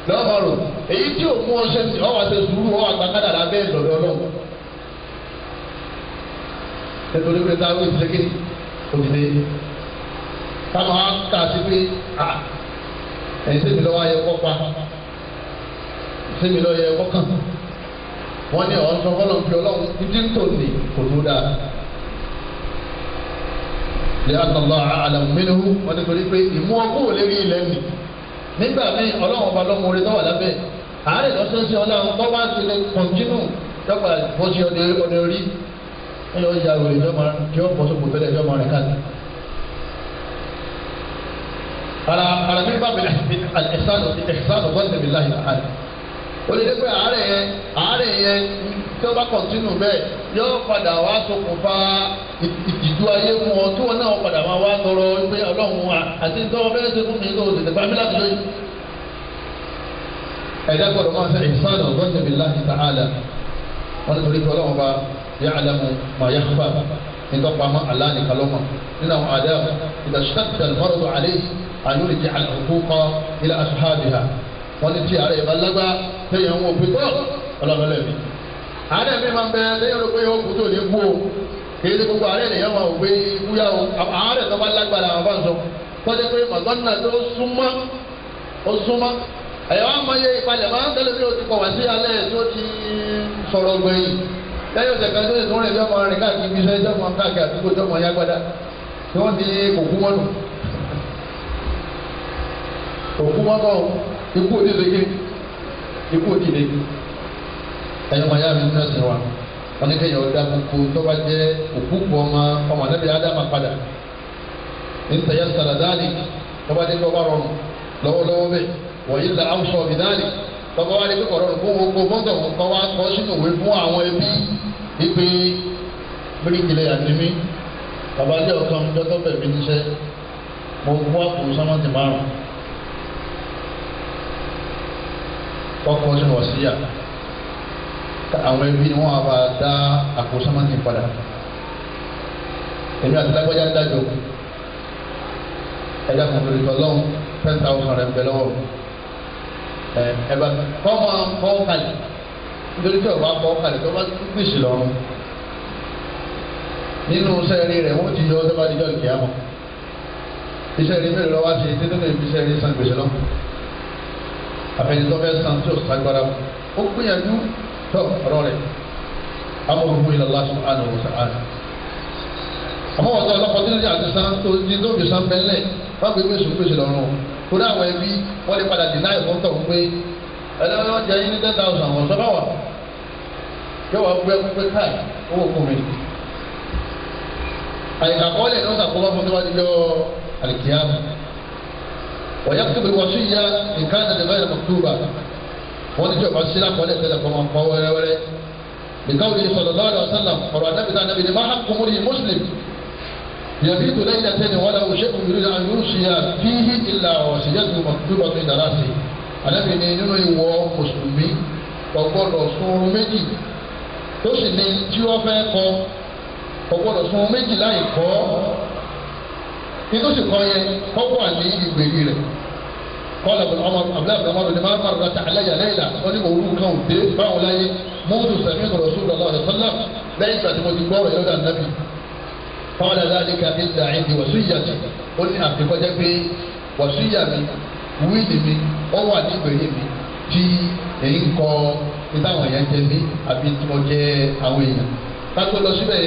lọ́mọ rò èyí tí ò mú ọṣẹ tí ọwọ́ àti sùúrù ọwọ́ àgbàkadà lábẹ́ ìlọ̀dọ̀ ọlọ́mọ nítorí pé táwọn ìṣe kíní òdìdé táwọn á kà sí pé ẹ̀yìn sẹ́mi lọ́wọ́ ayẹ kọ́ pa sẹ́mi lọ́ọ́ yẹ kọ́kàn wọ́n ní ọ̀hún sọ fọlọ́n fi ọlọ́run títí tó ní kò tó dáa lè àtàlọ́ àlàmù mínú wọ́n ti torí pé ìmú ọkọ̀ ò lè rí ilẹ̀ nì nígbà míì ọlọ́run ọba lọ́mọ orí tọ́wà lábẹ́ àárẹ̀ lọ́sọ̀ọ́sẹ̀ ọlọ́run tó bá ti lè kọ̀ntínú tọ́gbà bọ́sí ọdẹ orí ẹ̀yọ́ ìyá rẹ̀ ìjọba kí ó pọ̀ sókò tẹ́lẹ̀ ìjọba rẹ̀ káàdì. ara mi bá bẹ̀rẹ̀ ẹ̀sán ọ̀gbọ́n tẹ̀mí láyé àárẹ̀ ó lè dé pé àárẹ̀ yẹn tí ó bá kọ̀ntínú bẹ́ẹ̀ yóò padà wá ṣokùnfà ìtìjú ayé wọn ọ tí wọn náà padà máa wá tọrọ pé ọlọ́run wa àti tọ́wọ́ fẹ́ẹ́ ṣe fún mi tó tètè bá mi láti lóyún. ẹ̀dá gbọ́dọ̀ máa ṣe ìsán ọ̀gbọ́n tẹ̀mí láyé ta'ala wọn ní torí pé ọlọ́run bá ya'lamu ma yakhfa nítorí pamọ́ aláàní kalọ́mọ nínú àwọn àdá idha ishtadda al-maradu alayhi an yurji'a al-huquqa ila ashabiha wọn ní tí ààrẹ ìbá lágbá tẹ̀yẹ̀ ń wò pé tó ọlọ́run lẹ́bi. ààrẹ mi máa ń bẹ lẹ́yìn olùkọ́ yóò kú tó ní kú o kì í ṣe gbogbo ààrẹ nìyẹn máa gbé ikúyà o ààrẹ tó bá lágbára àwọn bá ń sọ tọ́jú pé màgọ́nà tó súnmọ́ ẹ̀yọ́ àmọ́yé ìpalẹ̀ máa ń tẹ́lẹ̀ bí o ti kọ̀ wá sí alẹ́ tó ti sọ̀rọ̀ gbẹ̀yìn lẹ́yìn ọ̀sẹ̀ kan tó ti tún rìn lọ́mọ rìn káàkiri ibi iṣẹ́ ìjọba káàkiri àdúgbò tó mọ̀ ya gbada tí wọ́n ti òkú mọ́nù òkú mọ́nù ikú òdìdege ikú òdìdege ẹ̀yin ọmọ ya mi nínú ẹ̀sìn wa wọn ní kéèyàn ọ̀dà gbogbo tó bá jẹ́ òkú pọ̀ ọmọ anábì ádámà padà ní tẹ̀yẹ sàràdáàlì tó bá dé tó bá rọrùn lọ́wọ́lọ́wọ́ bẹ́ẹ̀ wọ̀nyí la awùsọ̀ bìdáàlì tọ́ba wá ní pé ọ̀rọ̀ fún gbogbo fọ́tò kọ́ wá kọ́ sínú ìwé fún àwọn ẹbí ìpè bíríkìlẹ̀ àdìmí bàbá ilé ọ̀kan jọ́tọ̀ bẹ̀mí níṣẹ́ mo mú àpò sọ́mọ́tì márùn kọ́kọ́ sínú wọ̀síyà àwọn ẹbí ni wọ́n á bá dá àpò sọ́mọ́tì padà èmi àti lágbájá ń dájọ́ ẹ̀dá kan lórí tọ́lọ́hún 10,000 rẹ̀ ń bẹ lọ́wọ́ ẹ̀bá kọ́ máa kọ́ kalẹ̀ nítorí tí ọba kọ́ kalẹ̀ tó bá gbèsè lọ́rùn nínú sẹ́ẹ̀rì rẹ̀ wọ́n ti yọ ọ́ tó bá dijọ́ ìkìyà mọ́ iṣẹ́ rí mélòó lọ́wọ́ ṣe nínú iṣẹ́ rí san gbèsè lọ́wọ́ àfẹnitọ́ fẹ́ san tí ó sagbára ó gbìyànjú tó ọ̀rọ̀ rẹ̀ amúrúfú ila Allah subhanahu wa ta'ala àmọ́ wọ́n sọ ọlọ́pàá tí wọ́n ti àti san tó ti tó fi san bẹ́lẹ̀ wọ́n gbé gbèsè lọ́rùn kódà àwọn ẹbí wọ́n lè padà dì náà ìfọ́ntọ̀ pé ẹlẹ́wọ́n jẹ́ yín ní 10,000 àwọn sọ́bà wà yóò wá gbé pé káì owó kò mí. àyíká kọ́lẹ̀ ní wọ́n sàkóbá fún tíwájú yọ àlìkíyàmù wọ́yá tóbi wọ́n sí ya nǹkan àti ẹ̀dẹ̀gbẹ́ ìmọ̀túbà wọ́n ti jọba sí lákọ́lẹ̀ tẹ́lẹ̀ kọ́ máa kọ́ wẹ́rẹ́wẹ́rẹ́ nìkan òye sallallahu alaihi wasallam ọ̀rọ̀ àdábìtá nàbì ni máa kọ́ mórí muslim يبيت ليلة وله شيء يريد أن يوصي فيه إلا وصيته مكتوبة في دراسه Ànábì ní nínú ìwọ mùsùlùmí ọgbọ́dọ̀ sun méjì tó sì ní tí wọ́n fẹ́ kọ ọgbọ́dọ̀ sun méjì láì kọ́ nítòsí kan yẹn kọ́kọ́ àní ìgbèrí rẹ̀ kọ́lá ọmọ abúlé ọmọdé ní máa ń bára ta àlẹ́yà lẹ́yìnlá wọ́n ní òwúrú kan òde báwọn láyé mọ́tò sẹ̀mí Rasulullah sallallahu lẹ́yìn ìgbà tí mo ti gbọ́ ọ̀rọ̀ yọ̀dà Ànábì kọ́lá dhalika illa indi wasiyyati ó ní àfikọ́jẹ́ pé wàsíyà mi wíìlì mi ó wà ní ìgbèrè mi tí èyí ń kọ ìtàwọn èèyàn jẹ mí àbí tí mo jẹ àwọn èèyàn kátó lọ síbẹ̀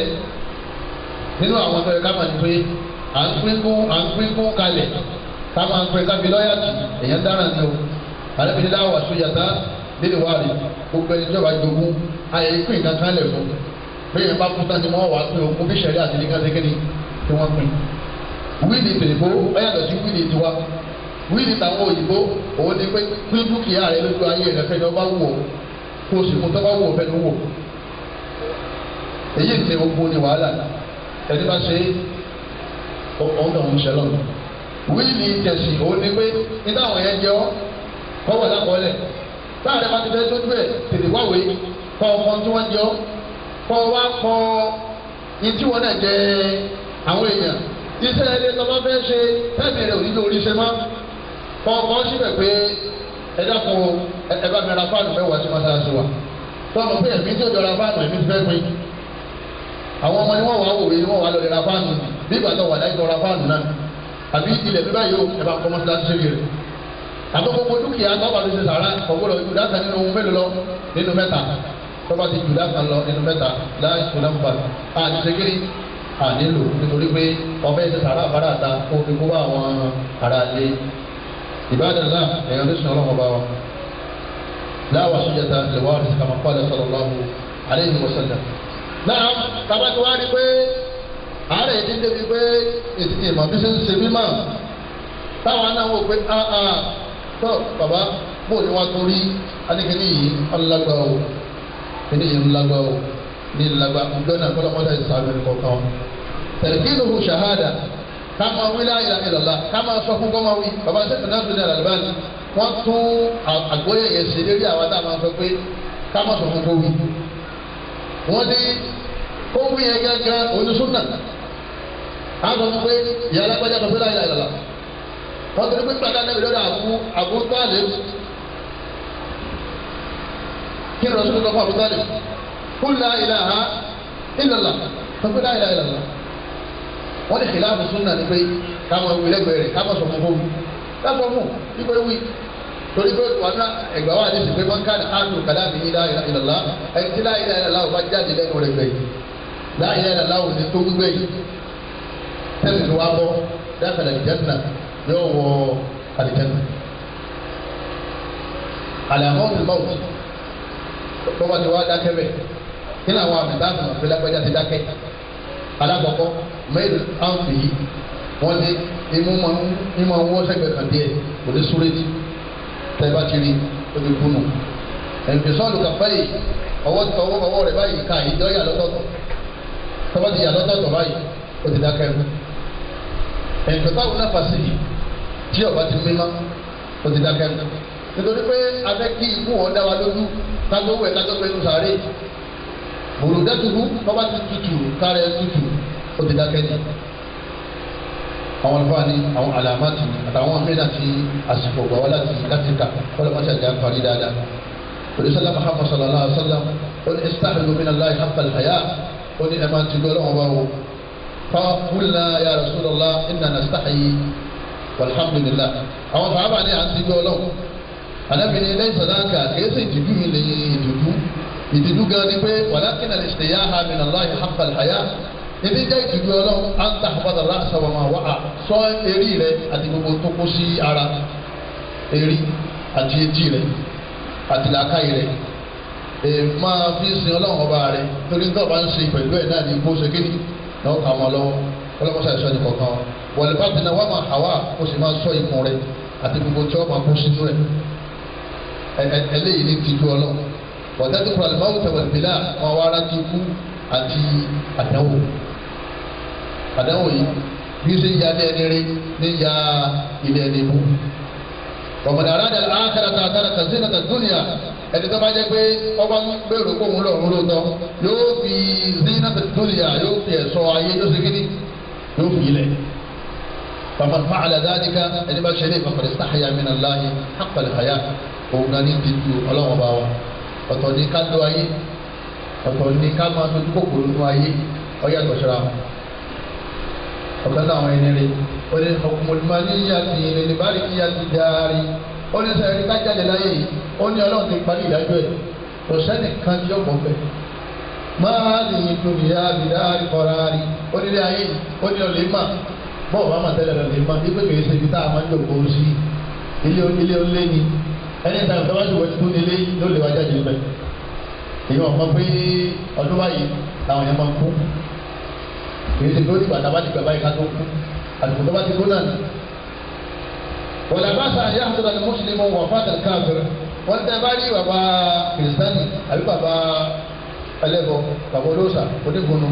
nínú àwọn ọmọ ẹ̀ka máa ń pé à ń pín kún kalẹ̀ ká máa ń pín kábí lọ́yàtì èèyàn dára ní o àlẹ́bìnrin láwọ̀ àṣọyàtà nínú wa rè gbogbo ẹni tí wọ́n bá jogún ayé ìpín nǹkan kan lẹ̀ fún bẹ́ẹ̀ bá kú tán ni wọ́n wà pé ogún bí sẹ́rí àti nìkan ṣẹ́kẹ́ni tí wọ́n pín wíìlì tèlébó ó yàtọ̀ sí wíìlì tiwa wíìlì táwọn òyìnbó òun ni pé pín dúkìá rẹ lójú ayé rẹ fẹ́ni ọba wò kó o sì mú tọ́ba wò fẹ́ni wò èyí ń tẹ ogun ní wàhálà ẹni bá ṣe ọ̀hún náà ń ṣẹlọ̀ wíìlì tẹ̀sí òun ni pé nígbà àwọn yẹn jẹ́ ọ́ kọ́wọ́ lákọ́ọ́lẹ̀ táàrẹ bá ti fẹ́ tó dúẹ̀ tètè wáwé kọ́ ọmọ tí wọ́n jẹ́ ọ́ kọ́ wá kọ́ ìtí wọn náà jẹ́ àwọn èèyàn iṣẹ́ ilé tọ́lọ́ fẹ́ ṣe tẹ́ẹ̀mì rẹ̀ ò nílò oríṣẹ́ mọ́ kọ́kọ́ síbẹ̀ pé ẹ dákun ẹ bá mi ra fáànù mẹ́wàá sí mọ́sáàsì wa tọ́mọ pé ẹ̀mí tí ó jọra fáànù ẹ̀mí ti fẹ́ pín àwọn ọmọ ni wọ́n wà wòwe ni wọ́n wà lọ́ọ́ ra fáànù bí ìgbà tó wà láì tọ́ ra fáànù náà àbí ilẹ̀ bíbá yìí ó ẹ bá kọ́ mọ́sáàsì rẹ̀ àmọ́ gbogbo dúkìá tó bá fi ṣe sàrà ọ̀gbọ́dọ̀ ìdá kan nínú mélòó lọ nínú mẹ́ta tó bá ti ìdá kan lọ nínú mẹ́ta láì tó náà ń bà àti ṣèkiri ànílò nítorí pé ọbẹ̀ ṣe sàrà àbára àta kó fi kó bá àwọn ará ilé ìbádàn náà èèyàn tó sùn ọlọ́mọ bá wa láwà sójàta lè wá rí kama qala sallallahu alayhi wa sallam. náà tabati wá rí pé àárẹ̀ yìí débi pé ìmọ̀ bí ṣe ń ṣe mímọ́ táwọn náà wò pé tó bàbá bó ni wọ́n torí adékèké yìí ọ̀làgbà o kíní yìí ńlágbà o ní ńlágbà gbọ́nà kọ́lọ́mọ́tà ìsàbẹ̀ kọ̀ọ̀kan tẹ̀lifíìnù ṣahada kama wí la ilaha illallah kama sọ fún kọ́mọ wí bàbá sẹ́kùn náà fi ní Al-Albani wọ́n tún àgbóyè yẹn ṣe lérí àwọn tá a máa sọ pé kama sọ fún kó wí wọ́n ní kó wí yẹn gángan onísùnà á sọ fún pé ìyá alágbájá sọ pé la ilaha illallah wọ́n ti ní pé pàdánù ẹ̀mí lórí Abu Talib kí ni Rasulullah lọ́kọ̀ Abu Talib qul la ilaha illallah sọ pé la ilaha illallah wọ́n ní khilafu sunna ní pé káwọn wí lẹ́gbẹ̀ẹ́ rẹ̀ káwọn sọ fún fún mi láfọ̀ mú wípé wí torí pé wọn náà ẹgbàá wà ní ìsìn pé wọn ká ní àtúntò kàdá mi ní la ilaha illallah ẹni tí la ilaha illallah bá jáde lẹ́nu rẹ̀ gbẹ̀yìn la ilaha illallah ní tó gbẹ̀yìn tẹ́lẹ̀ tó wá bọ́ dakhala al-janna yóò wọ al-janna. àlàmọ́ ti mọ́ òtún tó bá ti wá dákẹ́ bẹ̀ kí ni àwọn àmì dáàbò àti lágbájá ti dákẹ́ alákọ̀ọ́kọ́ mẹ́rin áǹfì yìí wọ́n ní imú máa ń wọ́ sẹ́gbẹ̀ẹ́ kan díẹ̀ kò ní súrẹ́tì tẹ́ bá ti rí ojú kùnú ẹ̀ǹfẹ̀sọ́ọ̀lù kàfẹ́ yìí ọwọ́ rẹ̀ báyìí ká ìjọ yà lọ́tọ̀ọ̀tọ̀ tọ́ba ti yà lọ́tọ̀ọ̀tọ̀ báyìí ó ti dákẹ́ ẹ̀kú ẹ̀ǹfẹ̀sọ́ọ̀lù náà fàṣẹ yìí tí ọba ti mímá ó ti dákẹ́ ẹ̀kú nítorí pé afẹ́ kí ikú wọn dá wa lójú kágbówó ẹ̀ kágbówó ẹnu sàárè bòròdẹ́tuhu tọ́ba ti tutù kárẹ̀ tutù ó ti dákẹ́ ní àwọn alfaani àwọn alamati àtàwọn mẹ́ta ti àsìkò gbà wá láti kà wọ́n lọ́mọ ṣàjà parí dáadáa olùsọ́lá Muhammad sallallahu alaihi wa sallam ó ní istahyu min Allahi haqqal haya ó ní ẹ̀ma ti gbọ́ lọ́wọ́ báwo fa qulna ya Rasulullah inna nastahyi walhamdulillah àwọn sàhábà ní à ń ti gbọ́ lọ́wọ́ anábìnrin lẹ́yìn sọ̀dáǹkà kèésì ìdìbò mi lè ìdìdú gan ni pé walakin al-ishtiyaha min Allahi haqqal haya ibi jẹ́ ìdìdú ọlọ́run à ń tàbátà láṣà wà máa wà á sọ eré rẹ àti gbogbo tó kó sí ara eré àti etí rẹ àti làákàyè rẹ máa fi sin ọlọ́run ọba rẹ torí tó bá ń ṣe pẹ̀lú ẹ̀ náà ní kó ṣe kéde náà kà wọ́n lọ́wọ́ ọlọ́mọṣà ìṣọ́ ní kọ̀ọ̀kan wọlé bá tẹ̀lé wọ́n máa hàwá kó sì máa sọ ikùn rẹ àti gbogbo tí wọ́n máa kó sínú rẹ eléyìí ní tìjú ọlọ́run wọ́tẹ́tùkọ̀ àlùmáwò tẹ̀wẹ̀ bílà wọn wá rántí ikú àti àdánwò yìí bí ṣe ń ya ní ẹni rí ní ya ilé ẹni mú. ọ̀pọ̀lọpọ̀ àrádà àkàrà tààtàrà kàzínà tàdúnìyà ẹni tó bá jẹ́ pé ọba ń gbèrò kó òun lọ́rùn lóòótọ́ yóò fi zínà tàdúnìyà yóò fi ẹ̀ṣọ́ ayé yóò ṣe kíní yóò fi ilẹ̀. فمن فعل ذلك ẹni bá ṣe lè فقد استحيا من الله حق الحياء òun náà ní dídú ọlọ́wọ́n bá wa ọ̀tọ̀ ní ká lo ayé ọ̀tọ̀ ní ká máa dojú kòkòrò nínú ayé ọ̀yà àgbàṣọ́ra ọ̀kan náà àwọn ẹni rẹ̀ ó ní ọkùnrin ní yàtì ìrìnlẹ̀ bá rí kí yàtì dárí ó ní sọ ẹni ká jáde láyé yìí ó ní ọlọ́run ti parí ìdájọ́ ẹ̀ kò sẹ́nì kan tí ọ̀pọ̀ fẹ́ máa lè tóbi yá bìdárí kọ́ra rí ó nílé ayé yìí ó ní ọ̀lẹ́ mà bọ́ọ̀ bá máa tẹ́lẹ̀ lọ́lẹ́ mà nígbà kìí ṣe ibi tá a máa ń jòkó sí ilé olé ni ẹni ìta ìta wájú wọ́n ti tó nílé ló lè wá jáde níbẹ̀ èyí wọn mọ pé ọdún báyìí làwọn yẹn máa ń kú kì í ṣe pé ó dìgbà tábà dìgbà báyìí ká tó kú àdìgbò tó bá ti kú náà ni. wọ́n làbá sa àyà àtúntò àti mùsùlùmí wọ̀ fàtà káàkiri wọ́n tẹ́ bá rí bàbá kìrìsìtánì àbí bàbá ẹlẹ́bọ bàbá olóòṣà onígbónú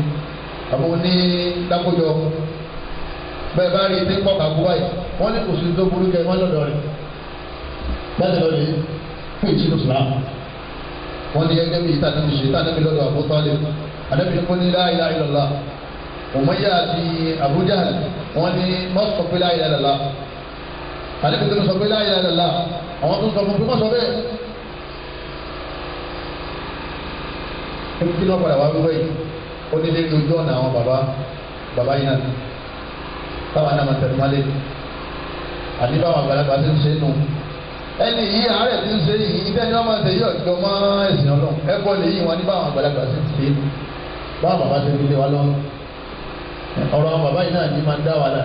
bàbá onídàkójọ bẹ́ẹ̀ bá rí ní pọ̀ kàkú báyìí wọ́n ní kò sí tó burú kẹ́ wọ́n lọ́dọ̀ rẹ̀ láti lọ lè fún ìtìlú Islam wọ́n ní gẹ́gẹ́ bí ìtànàbí ṣe ìtànàbí lọ́dọ̀ Abu Talib ànábì ní kó ní la ilaha illallah Umayya àti Abu Jahl wọ́n ní mọ́sọ̀ pé la ilaha illallah ànábì tó sọ pé la ilaha illallah àwọn tó sọ fún pé mọ́sọ̀ bẹ́ẹ̀ kí ló padà wá wíwẹ́ yìí ó ní lé ní ojú ọ̀nà àwọn bàbá yìí náà táwọn náà máa tẹ̀lé mọ́lé àní báwọn àgbàlagbà ti ń ṣe nù ẹni yìí àárẹ̀ ti ń ṣe yìí ìtẹ́ni wọn máa ń ṣe yí ọ̀jọ́ mọ́ ẹ̀sìn ọlọ́run ẹ̀bọ lè yí wọn ní báwọn àgbàlagbà ṣe ṣe báwọn bàbá ṣe fi lé wa lọ́rùn ọ̀rọ̀ àwọn bàbá yìí náà ní máa ń dá wa dà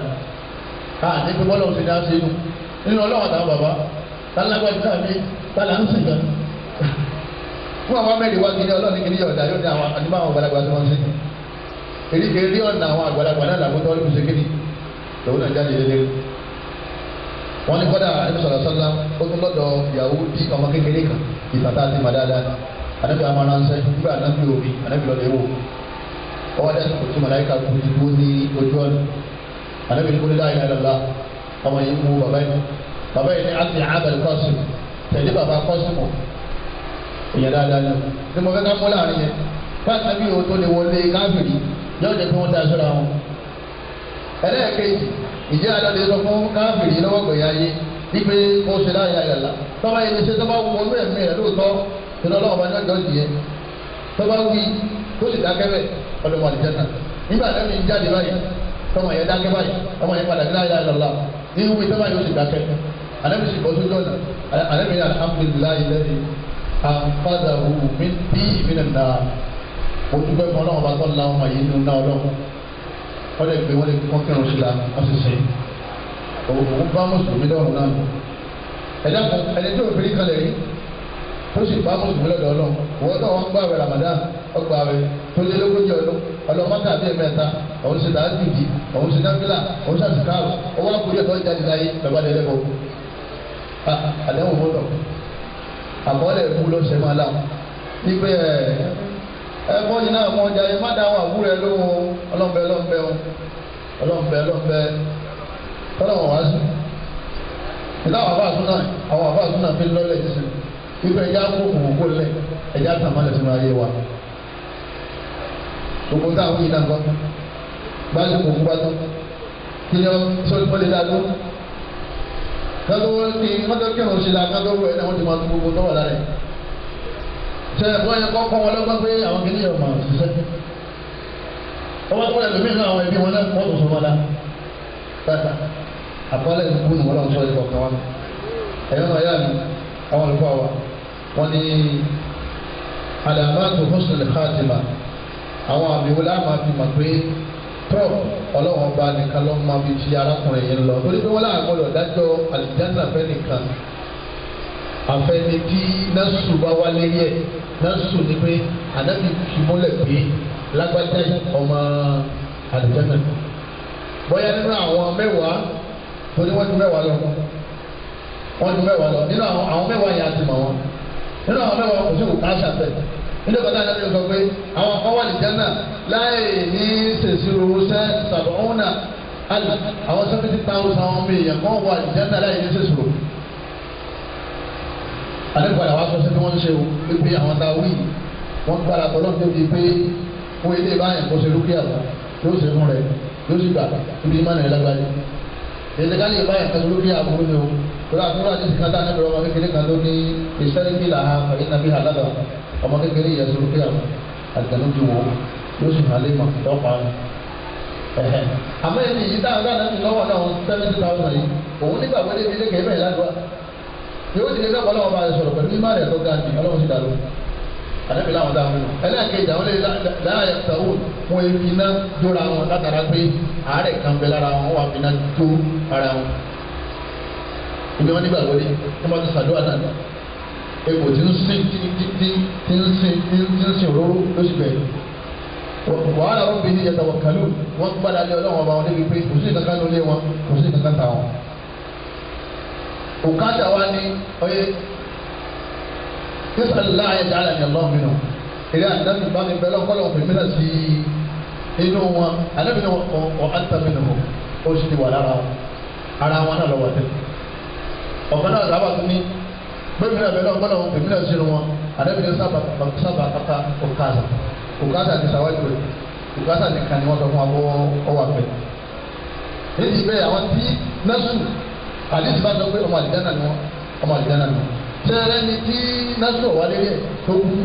ní pé bọ́lá òsèlú á ṣe nínú ọlọ́run àtàwọn bàbá tálágbàdì náà ní tálà ń sìn gan fún àwọn mẹ́rin wá kiri ọlọ́run kiri ọ̀dà yóò ní àwọn àdúgbò àwọn àgbàlagbà tí wọ́n ṣe èrí ọ̀nà àwọn àgbàlagbà náà làbótọ́ ọdún ṣe kiri lòun náà jáde lélẹ́rìí wọ́n ní kọ́dà ẹni sọ̀rọ̀ sọ́lá ó tún lọ́dọ̀ ìyàwó bí ọmọ kékeré kan ìbàtà àti màdáadáa ànábì amáránsẹ́ nígbà ànábì omi ànábì lọ́dọ̀ ewu ọwọ́ dẹ́sí kò tí màláìka kò ti dúró ní ojú ọ̀nà ànábì ní kúrẹ́dá ìlà ìlàlá ọmọ yìí mú bàbá yìí ní àti àbẹ̀lẹ̀ kọ́sì tẹ̀lé bàbá kọ́sì mọ̀ ìyẹn dáadáa ní ní mo fẹ́ ká mú láàrin yẹn fún ànábì o tó lè wọlé káfíìrì yóò jẹ́ kí wọ́n dá aṣọ́ra wọn ẹlẹ́ẹ̀kejì ìjẹ́ àlọ́lẹ̀ sọ fún káfíìrì lọ́wọ́ gbẹ̀yà yé wípé ó ṣe láyà ìyàlá tọ́ba yìí ṣe tọ́ba wọnú ẹ̀mí rẹ̀ lóòótọ́ ìlú ọlọ́wọ́ bá jọjọ́ jìyẹ tọ́ba wí tó sì dákẹ́ bẹ̀ ọdún àdìjẹ́ náà nígbà tẹ́mi ń jáde báyìí tọ́mọ yẹn dákẹ́ báyìí ọmọ yẹn padà láyà ìyàlá ní wí tọ́ba yóò sì dákẹ́ àlẹ́mi sì bọ́ sójú ọ̀nà àlẹ́mi ní alhamdulilayi lẹ́ni àǹfààdàwù mi bí ìmìnira náà mo dúpẹ́ fún ọlọ́wọ́ bá tọ́ la ọmọ yìí nínú náà ọlọ́wọ́ wọ́n lè gbé wọ́n lè kọ́ kírun sí la wọ́n sì sìn òun bá mùsùlùmí lọ́rùn náà ẹ̀dá kan ẹni tó fi kalẹ̀ rí tó sì bá mùsùlùmí lọ́dọ̀ ọlọ́run wọ́n tó wọn gbà wẹ̀ Ramadan ọgbà wẹ̀ tó lé lógójì ọdún ọlọ́mọta àbí ẹ̀mẹ́ta òun sì dáa dùdì òun sì dábìlà òun sì àtìkáàrò owó àkúrẹ́ tó ń jáde láyé bàbá dẹ̀ lẹ́bọ̀ àdéhùn mọ́tò àkọọ́lẹ̀ ìbú ló ṣe máa láwọn nígbẹ́ ẹ̀fọ́ yìí náà mọ̀ ọjà yìí má dáhùn àbúrò ẹ lóhùn ọlọ́mbẹ tọ́lọ́wọ̀n wá sí ìlà àwọn àbáàsún náà fi lọ́lẹ̀ ní sìn wípé ẹja kó lẹ̀ ẹja tàmálẹ̀ sínú ayé wa gbogbo táwọn yìí náà gbọ́ gbájú kò gbá tó kí ni sọ́ọ́ pọ́lẹ̀ dáadó kátó ní mọ́tò kírun sí la kátó wẹ̀ náà wọ́n ti máa tún gbogbo tọ́wọ̀ lára ẹ̀ ṣe ẹ̀fọ́ yẹn kọ́ wọn lọ́gbọ́n pé àwọn kìnìyàn máa ṣiṣẹ́ ọwọ́ tó lẹ̀ lómi náà àwọn ẹbí wọn náà wọ́n tó sọ wọn lá bàtà àkọọ́lẹ̀ ìkú ni wọ́n lọ sọ ìkọ̀ kan wá ẹ̀yọ́ náà yá mi àwọn olùkọ́ wa wọ́n ní alamatu husnul khatima àwọn àmì wọlé àmà fi mà pé tọ́ ọlọ́wọ́n bá nìkan ló máa fi ti arákùnrin yẹn lọ torí pé wọ́n láà gbọ́dọ̀ dájọ́ àlìjáná fẹ́ nìkan àfẹ́ni tí násù bá wá lérí ẹ̀ násù ni pé ànábì fi múlẹ̀ pé lágbájá ọmọ àlìjáná bóyá nínú àwọn mẹ́wàá tó ní wọ́n ju mẹ́wàá lọ nínú àwọn mẹ́wàá yẹn àti mọ̀ wọn nínú àwọn mẹ́wàá kò sí kò ká ṣàfẹ́ nínú ìgbà táwọn ẹlẹ́yìn sọ pé àwọn kan wà ní Jánnà láì ní ṣèṣirò ṣẹ́ sàbọ̀ọ́nà àlù àwọn 70,000 àwọn ọmọ èèyàn kan wà ní Jánnà láì ní ṣèṣirò. àdébùpadà wa sọ sí bí wọ́n ń ṣe o pé àwọn tá a wí wọ́n gbára tọ́lọ́ débi pé fún ilé báyìí kò ṣe lókè àgbà yóò ṣe fún rẹ̀ yóò sì gbà ibi ìmọ̀ náà lágbáyé ìdíkàlì ìbáyà kan lórí àbúrò ni o lórí àbúrò àti ìsìnkàtà níbi ọmọ kékeré kan ló ní ìṣẹ́rìndì là á fẹ̀yìn nàbí àlàdà ọmọ kékeré yẹn tó lókè àwọn àgbẹ̀nú ti wò yóò sì hàn lé mọ̀ lọ́pàá ẹ̀hẹ̀ àmọ́ ẹni yìí dáhùn dáhùn ní lọ́wọ́ náà 70,000 yìí òun nígbà wọlé ilé kẹ̀kẹ́ bẹ́ẹ̀ ládùá yóò ti lé lọ́pọ̀ lọ́wọ́ bá a sọ̀rọ̀ pẹ̀lú ìmọ̀ rẹ̀ tó ga ní ọlọ́run sì dàlú àdébí làwọn dáhùn nínú ẹlẹ́ẹ̀kejì àwọn láàyè tàwọn wọn èéfì náà jóra wọn látara pé àárẹ̀ kan bẹ lára wọn wà fi náà jó ara wọn ibi wọn nígbà wọlé tí wọn ti sàdúrà náà egbò tí ń sin òróró lóṣù bẹ́ẹ̀ wàhálà wọn bí ní yẹtọ wọn kàlù wọn gbádà lé ọlọ́wọ́n ọba wọn débi pé kò sí kankan ló lé wọn kò sí kankan tà wọn òkàtà wa ní ọyẹ yíṣà láàyè dáhà ní ọlọ́run mi nù eré àdáni bá mi bẹ lọ́kọ́lọ́ pèmí náà sí inú wọn àdáni ní wọn àtà mi nù ó sì ti wà lára wọn ara wọn náà lọ́wọ́ tẹ́ ọ̀kan náà sábà tún ní pèmí náà bẹ lọ́kọ́lọ́ pèmí náà sínú wọn àdáni ní sábà kàkà òkàtà ní sàwájú rẹ̀ òkàtà ní kàní wọn sọ fún wa ọwọ́ àpẹ èyí bẹ́ẹ̀ àwọn tí násù àdìsí bá sọ pé ọmọ àlìjáná ni wọn ọmọ àlìjáná ni wọn sẹ́rẹ́ ni tí násù wálé rẹ̀ tó kú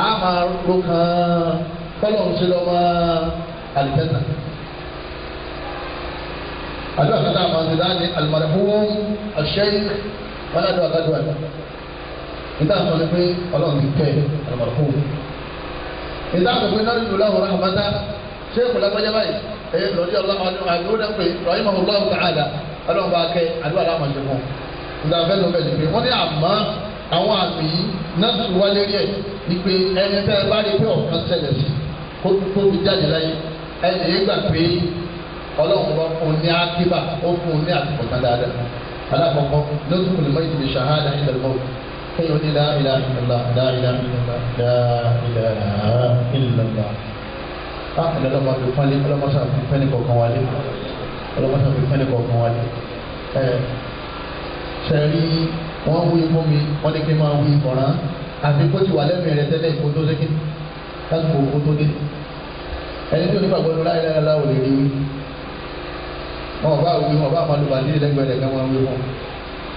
a máa ro kan kọ́lọ̀ ń ṣe lọ́mọ àlìjáná àdúrà kẹta àwọn àti dáhùn almarhum al-shaykh wọn ládùn àkádùn àná níta sọ ni pé ọlọ́run ti kẹ́ àlùmọ̀kù níta sọ pé náà yóò láwọn rahmata ṣé kò lágbájá báyìí ẹ lọ́dí ọlọ́run àdúrà pé rahimahullahu ta'ala ọlọ́run bá kẹ́ àdúrà lámàṣẹ fún níta fẹ́ lọ bẹ́ẹ̀ ni pé wọ́n ní àmọ́ àwọn àmì yìí náà tún wá lérí ẹ̀ ni pé ẹni tẹ́ ẹ bá rí pé ọ̀kan ṣẹlẹ̀ sí kó fi jáde láyé ẹni yìí gbà pé ọlọ́run bá fún un ní akíbà ó fún un ní àtìkọ̀tàn dáadáa alákọ̀ọ́kọ́ lóṣù kò lè mọ ìdìbò ṣahádà ní ìdàlùmọ́ kéèyàn ní la ilaha illallah la ilaha illallah la ilaha illallah á ìdàlọ́mọ fi fún alẹ́ ọlọ́mọṣà fi fẹ́ni kọ̀ọ̀kan wálé ọlọ́mọṣà fi fẹ́ni kọ̀ọ̀kan wálé sẹ́rí wọ́n wí fún mi wọ́n ní kí n máa wí ọ̀ràn àfi kó ti wà lẹ́mìí rẹ̀ tẹ́lẹ̀ kó tó sékì lásìkò kó tó dé ẹni tó nígbàgbọ́ ní láyé láyé láwò lè rí wí wọn bá wí wọn bá máa lu bàndínì lẹ́gbẹ̀ẹ́ rẹ̀ kí wọ́n wí wọn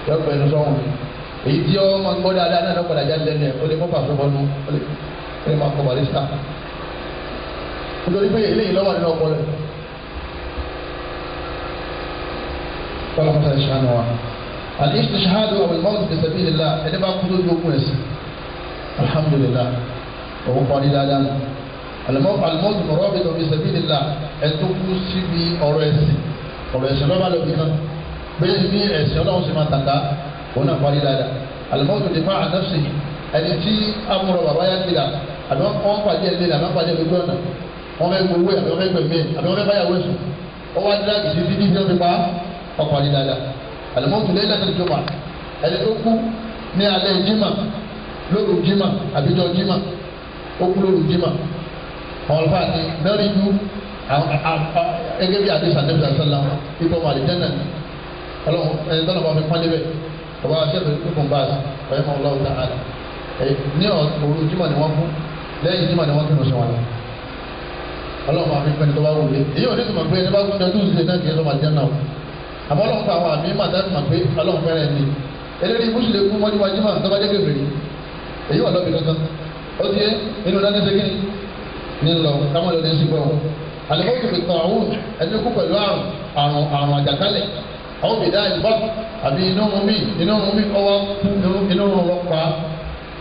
lọ́pọ̀ ẹnu sọ́wọ́n èyí tí ó máa ń gbọ́ dáadáa náà lọ́pọ̀ dájá lẹ́nu ẹ̀ ó lè mọ́pà fún ọdún ó lè máa kọ́ barista nítorí pé eléyìí lọ́wọ́ nínú ọpọlọ kọ́lọ́mọ́sá ìṣàánú wa. الاستشهاد او الموت في سبيل الله ẹni bá kú lójú ogun ẹ̀sìn alhamdulillah òun kọ́ ní dáadáa الموت مرابط في سبيل الله ẹ̀tọ́ kú síbi ọ̀rọ̀ ẹ̀sìn lọ́ba lọ́bi kan bẹ́ẹ̀ bí ẹ̀sìn ọlọ́run sì máa tàkà òun náà kọ́ ní dáadáa الموت دفاع عن نفسه ẹni tí amúrọ̀ bàbá yá kìlà àbí wọ́n pàdé ẹ̀ lé àbí wọ́n pàdé ẹ̀ lójú ọ̀nà wọ́n fẹ́ gbowó àbí wọ́n fẹ́ gbẹ̀mí àbí wọ́n fẹ́ báyàwó ẹ̀sùn wọ́n wá dídá kìí sí dídí fi pa ọkọ̀ ní dáadáa. Al-mawtu laylatul jumu'ah ẹni tó kú ní alẹ́ jimá lóru jimá àbíjọ jimá ó kú lóru jimá àwọn ọlọ́pàá ti mẹ́rin ju ẹgẹ́ bí adé sàdébí àṣàlá ipò wà lè jẹ́nà ọlọ́run ẹni tọ́lọ̀ bá fi pọ́n lébẹ̀ ọba aṣẹ́fẹ̀ ìpínkùn báàsì ọ̀yẹ́ mọ́ ọlọ́run ta'ala ní òru jimá ni wọ́n kú lẹ́yìn jimá ni wọ́n kí lọ́sọ̀ wọn lọ ọlọ́run máa fi pẹ́ni tó bá wù lé èyí ò ní tó máa gbé ẹni bá kú ní ọdún ìṣẹ̀lẹ̀ náà kì í sọ àmọ́ ọlọ́run pa àwọn àmì màdáàbí mà pé ọlọ́run fẹ́rẹ̀ ní eléyìí mùsùlùmí kú mọ́jú wájú máa tọ́ba jẹ́ kébèrè èyí wà lọ́bì kankan ó ti yé inú dání segin ní lọ káwọn lè sí gbọ́ àlùmọ́tò fi tàn àwọn ẹni kú pẹ̀lú àrùn àjàkálẹ̀ àwọn bìdá ìbọn àbí inú rún mi ọwọ́ inú rún lọ pa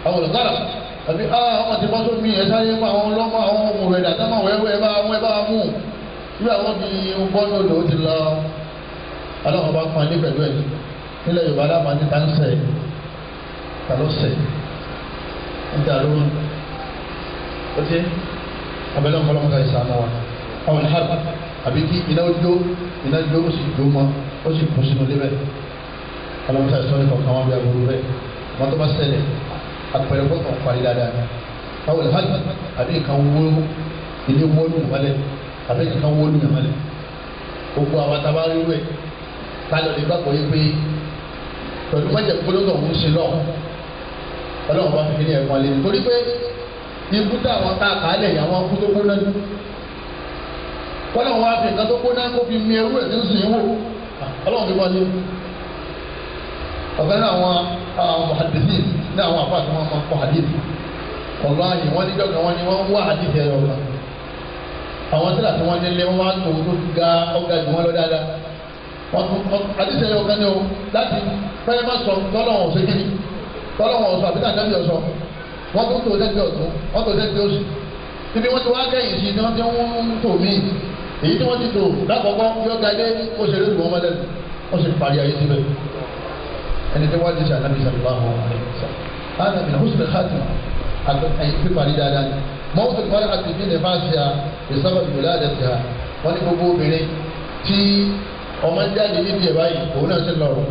àwọn olùkárà àbí ọmọ ti bọ́ sómi ẹ̀ sáré pa àwọn ọlọ́mọ àwọn ọmọ rẹ̀ dàtàmọ̀ wẹ́wẹ́ ẹ bá mú bí àwọn bí bọ́ọ̀lù lò ó ti lọ ọlọ́run bá pọn ní pẹ̀lú ẹ̀ nílẹ̀ yorùbá aláàmà ní táǹsẹ̀ tàlọ́sẹ̀ níta lóhùn ó ti abẹ́lẹ́ ọ̀pọ̀lọpọ̀ ìsàmù wa àwọn ìhàbà àbí kí iná jó ó sì jó mọ́ ó sì kú sínú lébẹ̀ ọlọ́mọta ìsọ́ni kọ̀ọ̀kan wọn bí aburú rẹ̀ wọ́n tó bá ṣẹlẹ̀ àpẹẹrẹ gbọ́dọ̀ parí dáadáa àwọn ìhàbà àbí nǹkan wó ilé wọ́ọ̀lù mọ́lẹ̀ àbí nǹkan wọ́ọ̀lù mọ́lẹ̀ gbogbo àwọn tabarí rẹ̀ kálọ̀ lè gbàgbọ́ yé pé pẹ̀lú mọ́jẹ̀ polówó ọ̀hún ṣe lọ ọlọ́run bá fi kí ní ẹ̀kọ́ lé nítorí pé ikú táwọn ká kálẹ̀ yà wọ́n kú tó kó náà kọ́lọ̀ wọn á fi nǹkan tó kó náà kó fi mi ẹrú ẹ̀ tí ń sìn wò ọlọ́run fi wọlé ọ̀gá náà àwọn muhaddisi ní àwọn àpá àti wọn máa kọ́ hadisi ọ̀rọ̀ ààyè wọn níjọ́ kan wọn ni wọ́n wá hadisi ẹ̀rọ kan àwọn tíra tí wọ́n nílé wọn wá tó tó ga ọ̀gá jù wọn lọ dáadáa àdìsẹ́ yóò kẹ́ni o láti fẹ́ẹ́ má sọ tọ́lọ́wọ̀n ọ̀sẹ̀ kìíní tọ́lọ́wọ̀n ọ̀sọ̀ àbí tàbí tàbí ọ̀sọ̀ wọ́n tó tó lẹ́gbẹ̀ẹ́ ọ̀tún wọ́n tó lẹ́gbẹ̀ẹ́ òsì níbi wọ́n ti wá kẹ́yìn sí ni wọ́n ti ń tò mí èyí tí wọ́n ti tò lákọ̀ọ́kọ́ yóò ga dé ó ṣe lórí wọn mọ́lẹ̀ ó sì parí ayé síbẹ̀ ẹni tí wọ́n ti ṣe ànábì sallallahu alaihi wasallam ánàbì náà húsùn khatima àti píparí dáadáa ni mọ́wọ́sọ̀ kọ́lá àti bí nìfàṣà ìsábà ìgbòlá àdàtìhà wọ́n ní gbogbo obìnrin tí ọmọ jáde níbi ẹ̀ báyìí òun náà ṣe lọ́rùn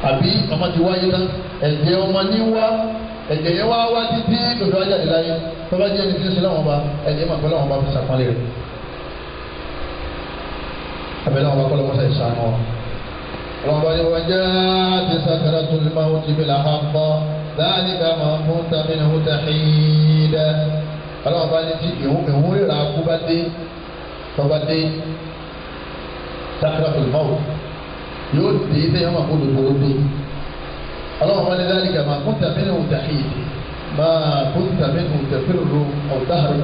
àbí ọmọ ti wáyé tán ẹ̀jẹ̀ ọmọ ní wá ẹ̀jẹ̀ yẹn wá títí lọ́dọ̀ ajáde láyé tọ́ba jẹ́ ẹni tí ń ṣe láwọn ọba ẹ̀jẹ̀ máa pẹ́lú àwọn ọba fi ṣàpọ́nlé rẹ̀ abẹ́lẹ́ àwọn ọba kọ́ lọ́wọ́ sẹ́yìn sànù ọ́ ọlọ́mọba ni wọ́n jẹ́ ti sakratul mawti bil haqq dhalika ma kunta minhu tahid ọlọ́mọba ni tí ìhun rírà kú bá dé tọ́ba dé sakratul mawt yóò dé ní ẹ̀yọ́ máa kó lòdòdó dé ọlọ́run wọn ní dáríkà máa kún tàmí ní òtàhì máa kún tàmí ní òtàfẹ́rù ọ̀tàhàrí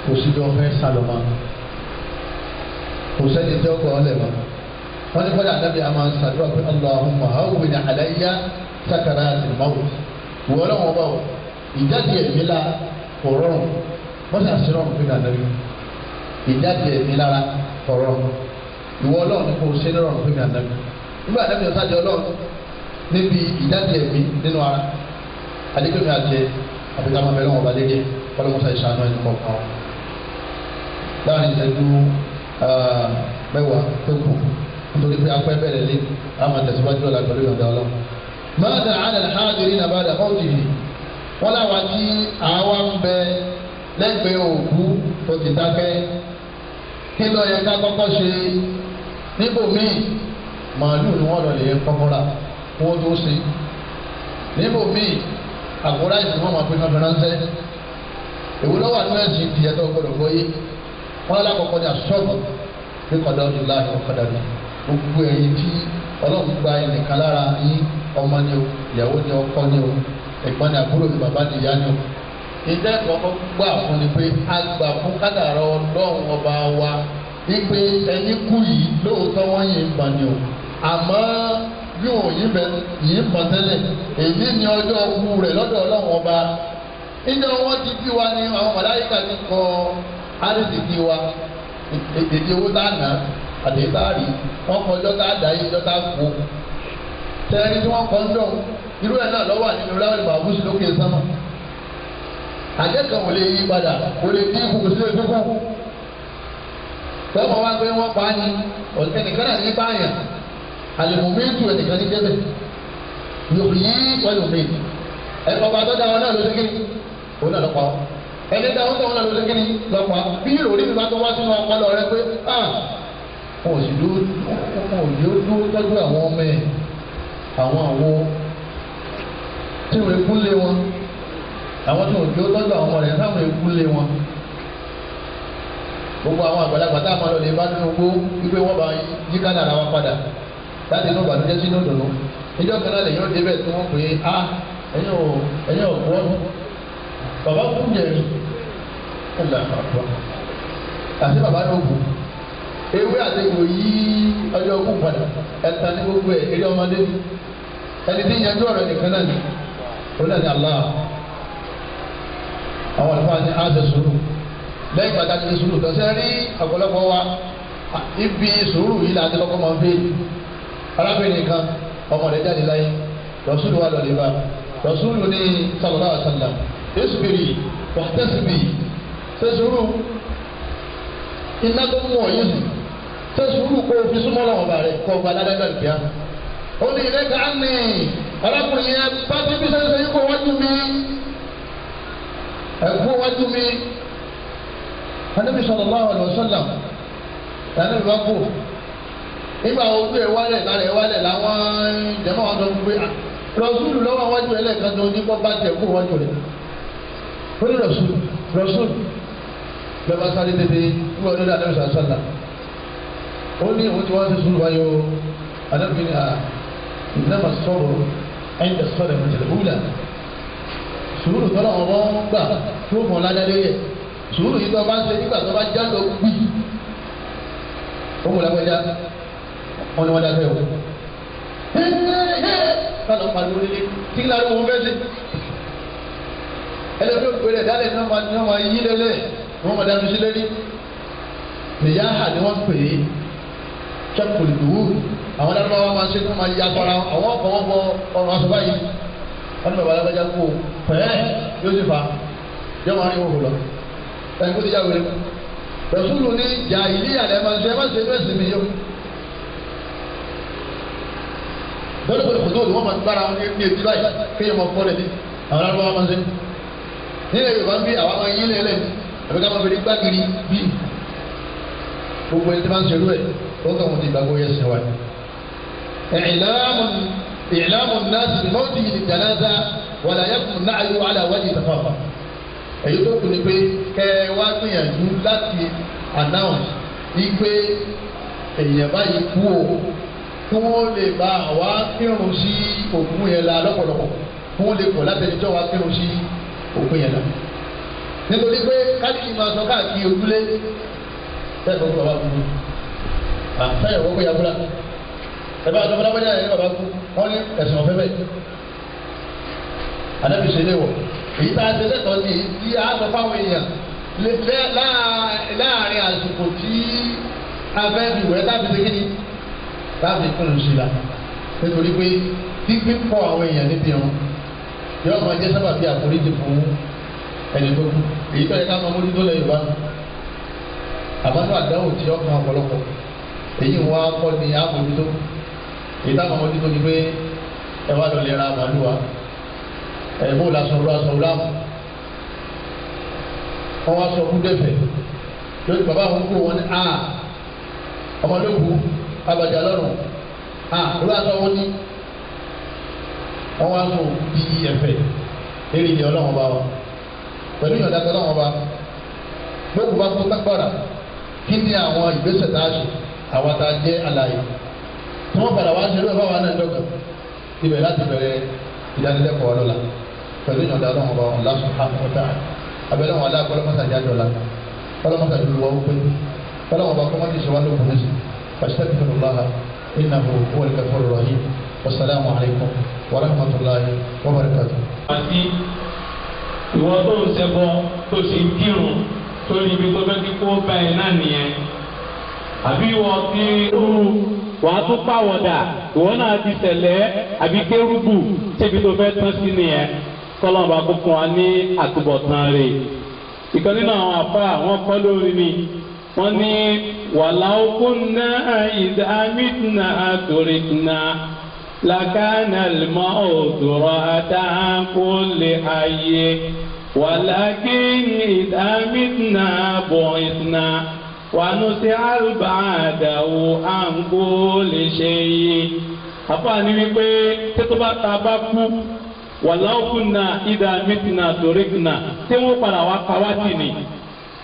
kò sí bí wọ́n fẹ́ sálọ máa kò sẹ́ni tí ó gbọ́ ọ́lẹ̀ máa wọ́n ní kọ́dà ànábì àmà sàdúrà pé Allahumma hawwin alayya sakaratil maut wọ́n lọ́wọ́ bá wọ̀ ìjáde ẹ̀mí la kò rọrùn wọ́n sì àṣírọ̀ fún mi ànábì ìjáde ẹ̀mí lára kò rọrùn ìwọ ọlọ́run ní kò ṣe ní rọrùn fún mi ànábì nígbà ànábì ọ̀sán àti ọlọ́run níbi ìjáde ẹ̀mí nínú ara adékèmí àti àbíkàmọ́ abẹ́rẹ́ wọn bá dé jẹ́ kọ́lọ́mọ́sá ìṣàánú ẹni kọ̀ọ̀kan láàrin ìṣẹ́jú mẹ́wàá tó kù nítorí pé afẹ́ bẹ̀rẹ̀ lé àwọn àtẹ̀síwájú ọ̀la pẹ̀lú ìyọ̀ǹda ọlọ́run. mọ́tà àlẹ́ àhádìrí nàbà dàbọ̀ òjìrì wọ́n láwa tí àwa ń bẹ lẹ́gbẹ̀ẹ́ òkú tó ti dákẹ́ kí ló yẹ ká kọ́kọ́ ṣe níbòmíì màálù ni wọ́n lọ lè kọ́kọ́ rà wọ́n tó ṣe níbòmíì àkúrá ìsìn wọn máa pín náà fẹ́ránṣẹ́ èwo lọ́wọ́ àánú ẹ̀sìn tiẹ̀ tó gbọdọ̀ gbọ́yé wọn alákọ̀ọ́kọ́ ní asọ́ọ̀bù bí kọ̀dọ̀ ọdún láàyè ọ̀kadà ní gbogbo ẹ̀yìn tí ọlọ́run gba ẹnìkan lára yín ọmọ ni o ìyàwó ni ọkọ ni o ẹ̀gbọ́n ni àbúrò ni bàbá ni ìyá ni o ìdá ìkọ̀kọ́ gbà fún ni pé a gbà fún kádàrá ọlọ́run ọba wa wípé ẹni kú yìí lóòótọ́ wọ́n yìí ń bà ní o àmọ́ bí wọn yìí ń bà tẹ́lẹ̀ èyí ni ọjọ́ kú rẹ̀ lọ́dọ̀ ọlọ́run ọba ìjọ wọn ti bí wa ni àwọn màláíkà ti kọ àrísìkí wa èdè owó tá a nà àdé tá a rí wọn kọ ọjọ́ tá a dá yé ọjọ́ tá a kú tẹ́lẹ̀ tí wọ́n kọ́ ń dọ̀ irú ẹ̀ náà lọ́wọ́ nínú láwùjọ àbúṣe lókè sánmà àjẹkàn ò lè yí padà ò lè dín kùkù sílẹ̀ tó kù tọ́mọ wá pé wọ́n pa á ní ẹnìkan náà ní báyàn àlèmọ̀mẹ́tù ẹnìkan ní débẹ̀ yòó yí wọ́lùmí ọba tó dá wọn náà ló dé kíni òun náà lọ pa ọ́ ẹni dá wọn tó wọn náà ló dé kíni lọ pa bí ìròrí mi bá tó wá sínú ọpọlọ rẹ pé wọn ò sì dúró tọ́jú àwọn ọmọ ẹ̀ àwọn tí wọn ekú lé wọn àwọn tí wọn dúró tọ́jú àwọn ọmọ rẹ̀ táwọn ekú lé wọn gbogbo àwọn àgbàlagbà tá a máa lọ lè bá nínú gbó wípé wọn bá yí kádàrá wa padà láti inú ìbànújẹ́ sínú ìdùnnú ìjọ kan náà lè yóò débẹ̀ tí wọ́n pè é ẹ̀yin ọ̀pọ̀ bàbá kú jẹ̀rì ẹ̀là àpọ̀ àti bàbá náà kù ewé àtẹ̀wò yí ọjọ́ kú padà ẹ̀ta ní gbogbo ẹ̀ eré ọmọdé ẹni tí ìyẹn tó ọ̀rọ̀ nìkan náà ni ó náà ní Allah àwọn àlùfáà ní àṣẹ sùúrù lẹ́yìn pàtàkì ní sùúrù tọ́sẹ́ rí ọ̀pọ̀lọpọ̀ wa ibi sùúrù yìí láti kọ́kọ́ máa ń fẹ́ arábìnrin kan ọmọ rẹ̀ jáde láyé Rasulu wa lọ́ọ́ lè bá Rasulu ní sallallahu alaihi wasallam esubiri wàtẹ́sibì ṣe sùúrù iná tó mú ọ̀yẹ́ sí ṣe sùúrù kó o fi súnmọ́ lọ́wọ́ bá rẹ̀ kọ́ ọba alágbàgbà ìpíà ó ní ilé ká ní arákùnrin yẹn bá ti bí sẹ́sẹ́ yìí kó wájú mi ẹ̀kú wájú mi Ànábì sallallahu alaihi wasallam Ànábì bá kú nígbà ojú ẹ̀ wálẹ̀ lára ẹ̀ wálẹ̀ làwọn jẹ̀mọ́ wọn tó ń gbé Rasulu lọ́wọ́ wájú ẹ̀ lẹ́ẹ̀kan tó ní kó bá tẹ̀ kú wájú rẹ̀ ó ní Rasulu lọ́ba sáré tètè nígbà ọdún Ànábì sàlá ó ní òun tí wọ́n ti sùúrù wáyé o Ànábì ní ìnáma sọ̀rọ̀ ẹ̀yìn sọ̀rọ̀ ìmọ̀tẹ̀lẹ̀ wúlà sùúrù tọ́lá wọn bọ́ gbà tó mọ̀ ládàlẹ́ yẹ sùúrù yìí tó bá ń ṣe nígbà tó bá já lọ gbì ó mú lágbẹ́já wọn ni wọn dákẹ́ o kálọ̀ pariwo nílé tí lára wọn fẹ́ ṣe ẹlẹ́bí òpèrè dálẹ̀ ní wọ́n máa yí lélẹ̀ wọ́n máa dánú sí lérí nìyá hà ni wọ́n pè é ṣẹ́kùlù dùwù àwọn dáná wọn máa ṣe kí wọ́n máa ya fara àwọn ọkọ̀ wọn bọ ọrùn aṣọ báyìí wọ́n ní bàbá alágbájá kú pẹ́ẹ́ yóò sì fa yóò máa rí òhùn lọ ẹni kó ti yá wẹrẹ Rasulu ní jà ìlí àlẹ́ máa ṣe má ṣe fẹ́ẹ́ mi yó lọ́dọ̀ pẹ̀lú kòtò òdùwọ́n máa gbára wọn ní etí báyìí kéèyàn máa fọ́ lẹ́ni àwọn arábọ̀ wọn máa ṣe nílẹ̀ Yorùbá ń bí àwọn máa yí lẹ́lẹ̀ àbí ká máa fi gbàgìrì bí gbogbo ẹni tí máa ń ṣerú ẹ̀ ó kàn wọ́n ti gbàgbọ́ yẹ ṣe wáyé. ìlàmù náà ti mọ́ ti yìí jànáza wàlá yẹ́kùn náà yóò wàlá wájú ìtàfàfà èyí tó kù ni pé kẹ́ ẹ wá gbìyànjú láti announce wípé èèyàn báyìí kú o kí wọ́n lè bá àwa kírun sí òkú yẹn la lọ́pọ̀lọpọ̀ kí wọ́n lè pọ̀ látẹnijọ́ wa kírun sí òkú yẹn la nítorí pé káàkiri máa sọ káàkiri ojúlé bẹ́ẹ̀ tó ń bọ̀ wá fún mi àtàyẹ̀ wọ́n kó yabúlá ẹ bá sọfún lábẹ́jà yẹn ní bàbá kú wọ́n ní ẹ̀sìn ọ̀fẹ́ bẹ́ẹ̀ ànábì ṣe léwọ̀ èyí tá a ṣe lẹ́tọ̀ọ́ ní èyí tí a sọ fáwọn èèyàn láàrin àsìkò tí a fẹ́ fi wẹ̀ láti ṣe kíni láti kúnnù sí la nítorí pé pípín pọ̀ àwọn èèyàn níbi wọn yóò máa jẹ́ sábà bí àforíjì fún ẹni tó kú èyí tó yẹ ká máa mójútó lẹ́yìn bá àbájọ àdáwò tí ó kan ọ̀pọ̀lọpọ̀ èyí wọn á kọ́ ni á mójútó èyí táwọn mójútó ni pé ẹ wá lọ lè ra màlúwa ẹ bó la sọ̀rọ̀ àsọ̀rọ̀ àmọ́ wọn wá sọ fún dẹ́fẹ̀ lórí bàbá àwọn kú wọn ni ọmọdéku abàjà lọ́rùn olú àtọ́ wọn ní wọn wá sọ bí ẹ̀fẹ̀ lérí ilé ọlọ́wọ́n bá wa pẹ̀lú ìyọ̀dá ọlọ́wọ́n bá gbogbo bá kó tágbára kí ni àwọn ìgbésẹ̀ tá a ṣe àwọn tá a jẹ́ àlàyé tí wọ́n padà wá ṣe lóyún báwa náà dọ́kàn ibẹ̀ láti bẹ̀rẹ̀ ìdánilẹ́kọ̀ọ́ ọlọ́la pẹ̀lú ìyọ̀dá ọlọ́wọ́n bá wọn lásán àwọn ọ̀tá abẹ́lẹ́ wọn aláàbọ̀ ọlọ́mọta jáde ọ̀la ọlọ́mọta dúró wọ́n pé ọlọ́wọ́n bá kọ́mọ́tì ṣe wá lókun ní sùn fastaghfirullaha innahu huwal ghafurur rahim wasalaamu alaykum wa rahmatulahi wa barakatuh. àti ìwọ tó ń ṣẹbọ tó sì ń kírun tó ní ibi tó fẹ́ kí kó bá ẹ náà nìyẹn àbí ìwọ tí wàá tún pàwọ̀dà ìwọ náà ti ṣẹlẹ̀ àbí kérúbù ṣébi tó fẹ́ tán sí nìyẹn kọ́lọ́n bá kó fún wa ní àtúbọ̀tán rẹ̀. ìkan nínú àwọn àfa àwọn kọ́ lórí ni wọ́n ní walau kunna idha mitna turikna lakana al-mawtu rahatan kulli hayy walakin idha mitna bu'ithna wa nus'al ba'dahu an kulli shay. àfa ni wípé tètè bá ta bá kú wàláwù kunna ìdá mìtìnà torikna tí wọ́n padà wá kawátì ni.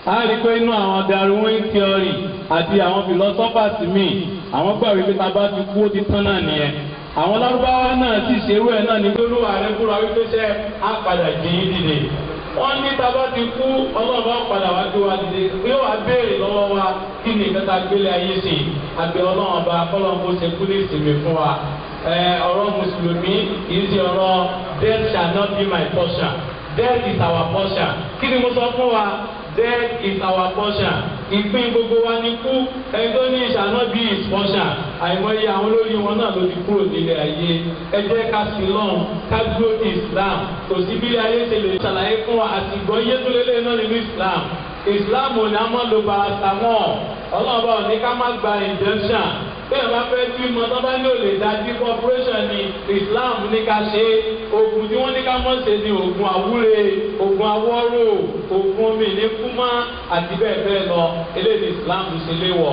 a rí i pé inú àwọn Darwin theory àti àwọn philosophers míì àwọn gbà wípé tá a bá ti kú ó ti tán náà nìyẹn. àwọn lárúbáwá náà sì ṣerú ẹ̀ náà ní gbólóhùn ààrẹ fúnra wípé ṣe á padà jí í dìde. wọ́n ní tá a bá ti kú ọlọ́run bá padà wá gbé wa dìde yóò wá béèrè lọ́wọ́ wa kí ni ìkẹta gbélé ayé sí àgbẹ̀ ọlọ́run ọba kọ́lọ́run bó ṣe kú ní ìsinmi fún wa. ọ̀rọ̀ mùsùlùmí kìí ṣe ọ̀rọ̀ death shall not be my portion death is our portion kí ni mo sọ fún wa death is our portion ìpín gbogbo wa ní kú ẹni tó ní shall not be his portion àìmọye àwọn olórí wọn náà ló ti kúrò nílé ayé ẹ jẹ́ ká sí lọ́hùn ká dúró ní Islam kò sí bí ayé ṣe lè ṣàlàyé fún wa àti ìgbọ́yé tó lélẹ̀ náà nínú Islam ò ní a máa lo paracetamol ọlọ́run bá ò ní ká má gba injection bẹ́ẹ̀ bá fẹ́ bí mọ tó bá ní òlè dájú corporation ní Islam ní ká ṣe oògùn tí wọ́n ní ká mọ̀ ṣe ní oògùn àwúre oògùn awọ́rò oògùn omi ní kúmọ́ àti bẹ́ẹ̀ bẹ́ẹ̀ lọ eléyìí Islam ṣe léwọ̀.